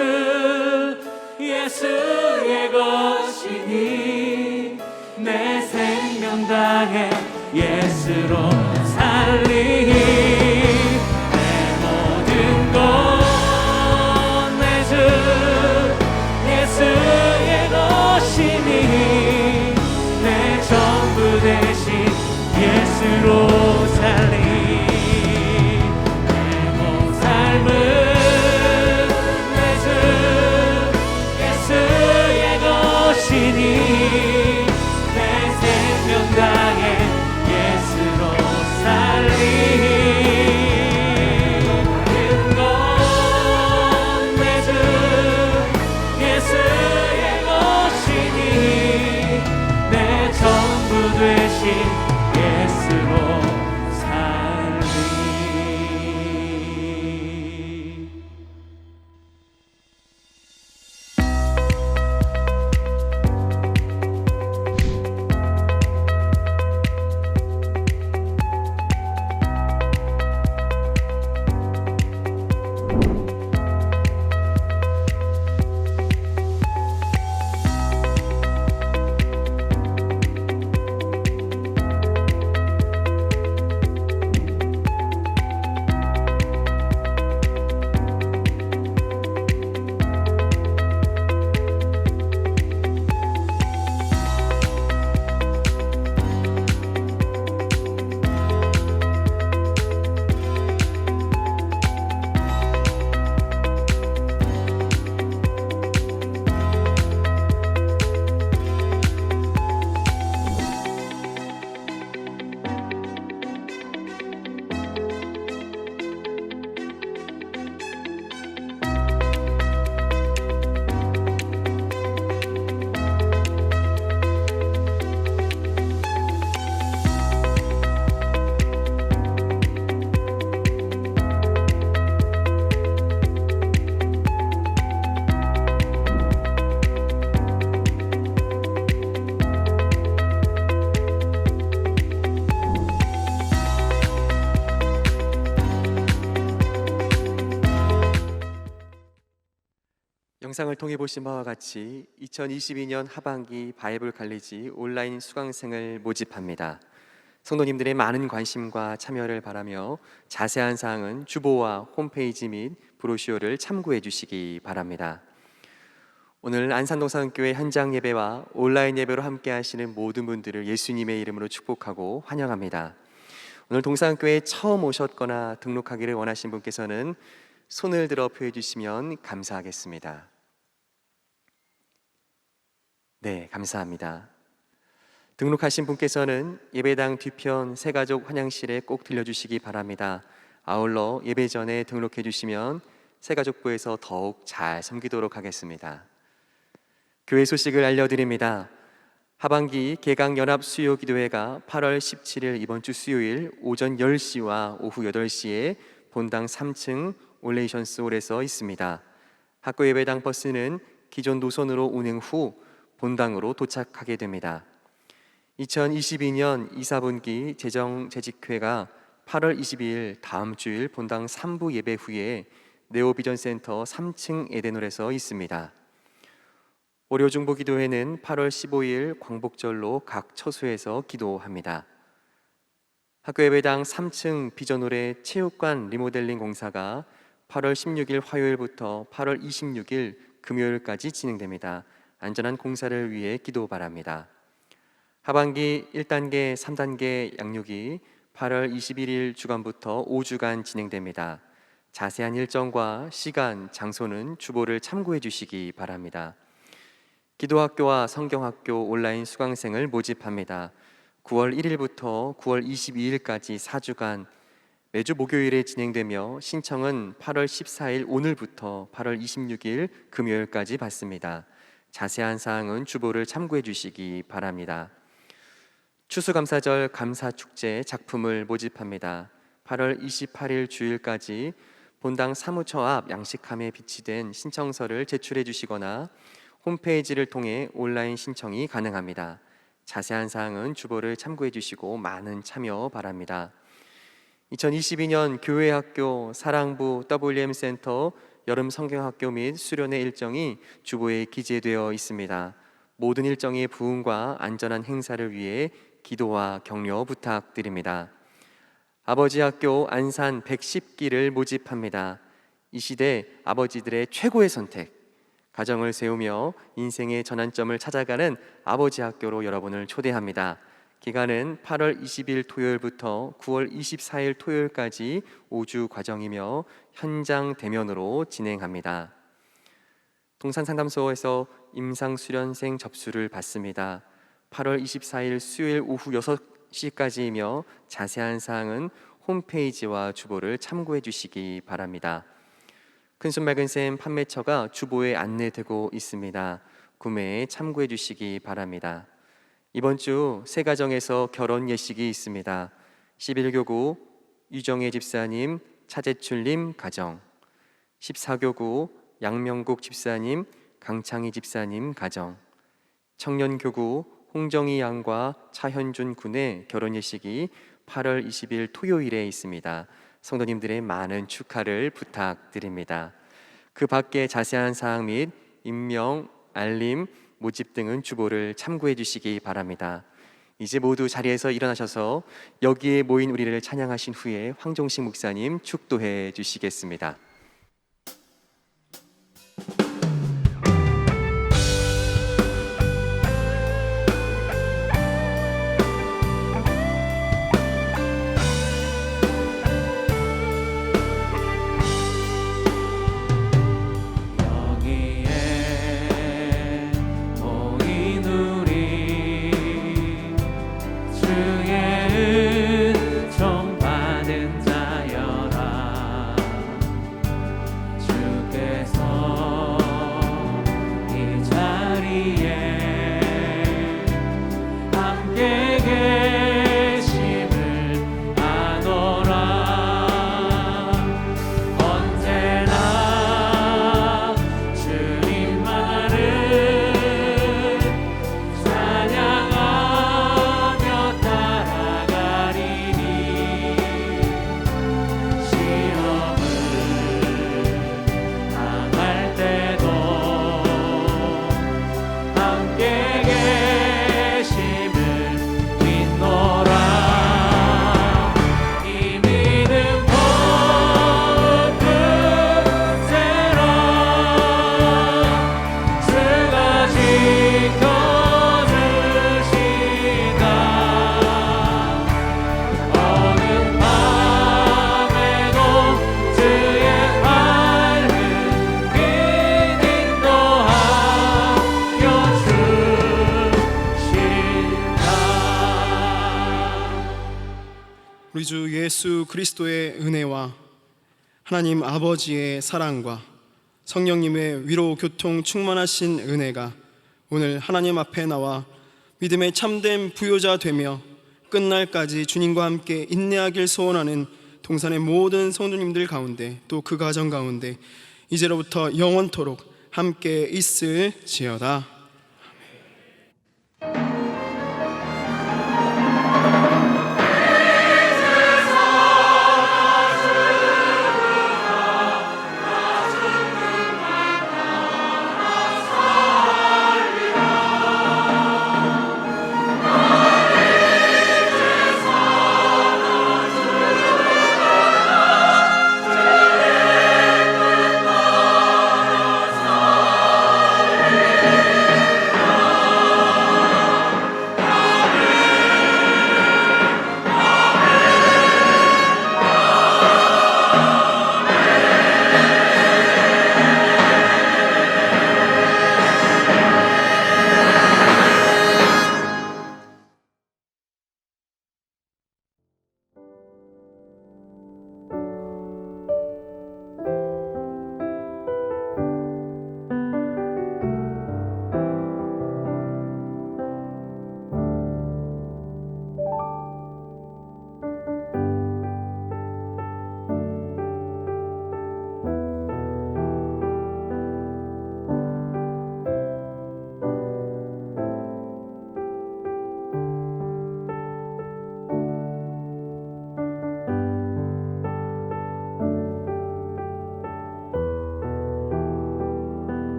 예수의 것이니 내 생명 다해 예수로 살리. 내 모든 것 내 주 예수의 것이니 내 전부 되신 예수로 살리. 내 온 삶은 내 주 예수의 것이니 내 생명 다해 예수로 살리. 모든 것 내 주 예수의 것이니 내 전부 되신 예수로 살리. 영상을 통해 보신 바와 같이 2022년 하반기 바이블 칼리지 온라인 수강생을 모집합니다. 성도님들의 많은 관심과 참여를 바라며 자세한 사항은 주보와 홈페이지 및 브로슈어를 참고해 주시기 바랍니다. 오늘 안산동산교회 현장 예배와 온라인 예배로 함께 하시는 모든 분들을 예수님의 이름으로 축복하고 환영합니다. 오늘 동산교회에 처음 오셨거나 등록하기를 원하신 분께서는 손을 들어 표해 주시면 감사하겠습니다. 네, 감사합니다. 등록하신 분께서는 예배당 뒤편 새가족 환영실에 꼭 들려주시기 바랍니다. 아울러 예배 전에 등록해 주시면 새가족부에서 더욱 잘 섬기도록 하겠습니다. 교회 소식을 알려드립니다. 하반기 개강연합 수요기도회가 8월 17일 이번 주 수요일 오전 10시와 오후 8시에 본당 3층 올레이션스홀에서 있습니다. 학교 예배당 버스는 기존 노선으로 운행 후 본당으로 도착하게 됩니다. 2022년 2, 4분기 재정재직회가 8월 22일 다음 주일 본당 3부 예배 후에 네오비전센터 3층 에덴홀에서 있습니다. 월요중보 기도회는 8월 15일 광복절로 각 처소에서 기도합니다. 학교 예배당 3층 비전홀의 체육관 리모델링 공사가 8월 16일 화요일부터 8월 26일 금요일까지 진행됩니다. 안전한 공사를 위해 기도 바랍니다. 하반기 1단계, 3단계 양육이 8월 21일 주간부터 5주간 진행됩니다. 자세한 일정과 시간, 장소는 주보를 참고해 주시기 바랍니다. 기도학교와 성경학교 온라인 수강생을 모집합니다. 9월 1일부터 9월 22일까지 4주간 매주 목요일에 진행되며 신청은 8월 14일 오늘부터 8월 26일 금요일까지 받습니다. 자세한 사항은 주보를 참고해 주시기 바랍니다. 추수감사절 감사축제 작품을 모집합니다. 8월 28일 주일까지 본당 사무처 앞 양식함에 비치된 신청서를 제출해 주시거나 홈페이지를 통해 온라인 신청이 가능합니다. 자세한 사항은 주보를 참고해 주시고 많은 참여 바랍니다. 2022년 교회학교 사랑부 WM센터 여름 성경학교 및 수련회 일정이 주보에 기재되어 있습니다. 모든 일정의 부응과 안전한 행사를 위해 기도와 격려 부탁드립니다. 아버지 학교 안산 110기를 모집합니다. 이 시대 아버지들의 최고의 선택, 가정을 세우며 인생의 전환점을 찾아가는 아버지 학교로 여러분을 초대합니다. 기간은 8월 20일 토요일부터 9월 24일 토요일까지 5주 과정이며 현장 대면으로 진행합니다. 동산상담소에서 임상수련생 접수를 받습니다. 8월 24일 수요일 오후 6시까지이며 자세한 사항은 홈페이지와 주보를 참고해 주시기 바랍니다. 큰손맑은샘 판매처가 주보에 안내되고 있습니다. 구매에 참고해 주시기 바랍니다. 이번 주 새 가정에서 결혼 예식이 있습니다. 11교구 유정혜 집사님, 차재출님 가정, 14교구 양명국 집사님, 강창희 집사님 가정, 청년교구 홍정희 양과 차현준 군의 결혼 예식이 8월 20일 토요일에 있습니다. 성도님들의 많은 축하를 부탁드립니다. 그 밖에 자세한 사항 및 임명, 알림, 모집 등은 주보를 참고해 주시기 바랍니다. 이제 모두 자리에서 일어나셔서 여기에 모인 우리를 찬양하신 후에 황종식 목사님 축도해 주시겠습니다. 주의 은총 받은 자여라. 우리 주 예수 그리스도의 은혜와 하나님 아버지의 사랑과 성령님의 위로 교통 충만하신 은혜가 오늘 하나님 앞에 나와 믿음의 참된 부요자 되며 끝날까지 주님과 함께 인내하길 소원하는 동산의 모든 성도님들 가운데, 또 그 가정 가운데 이제로부터 영원토록 함께 있을지어다.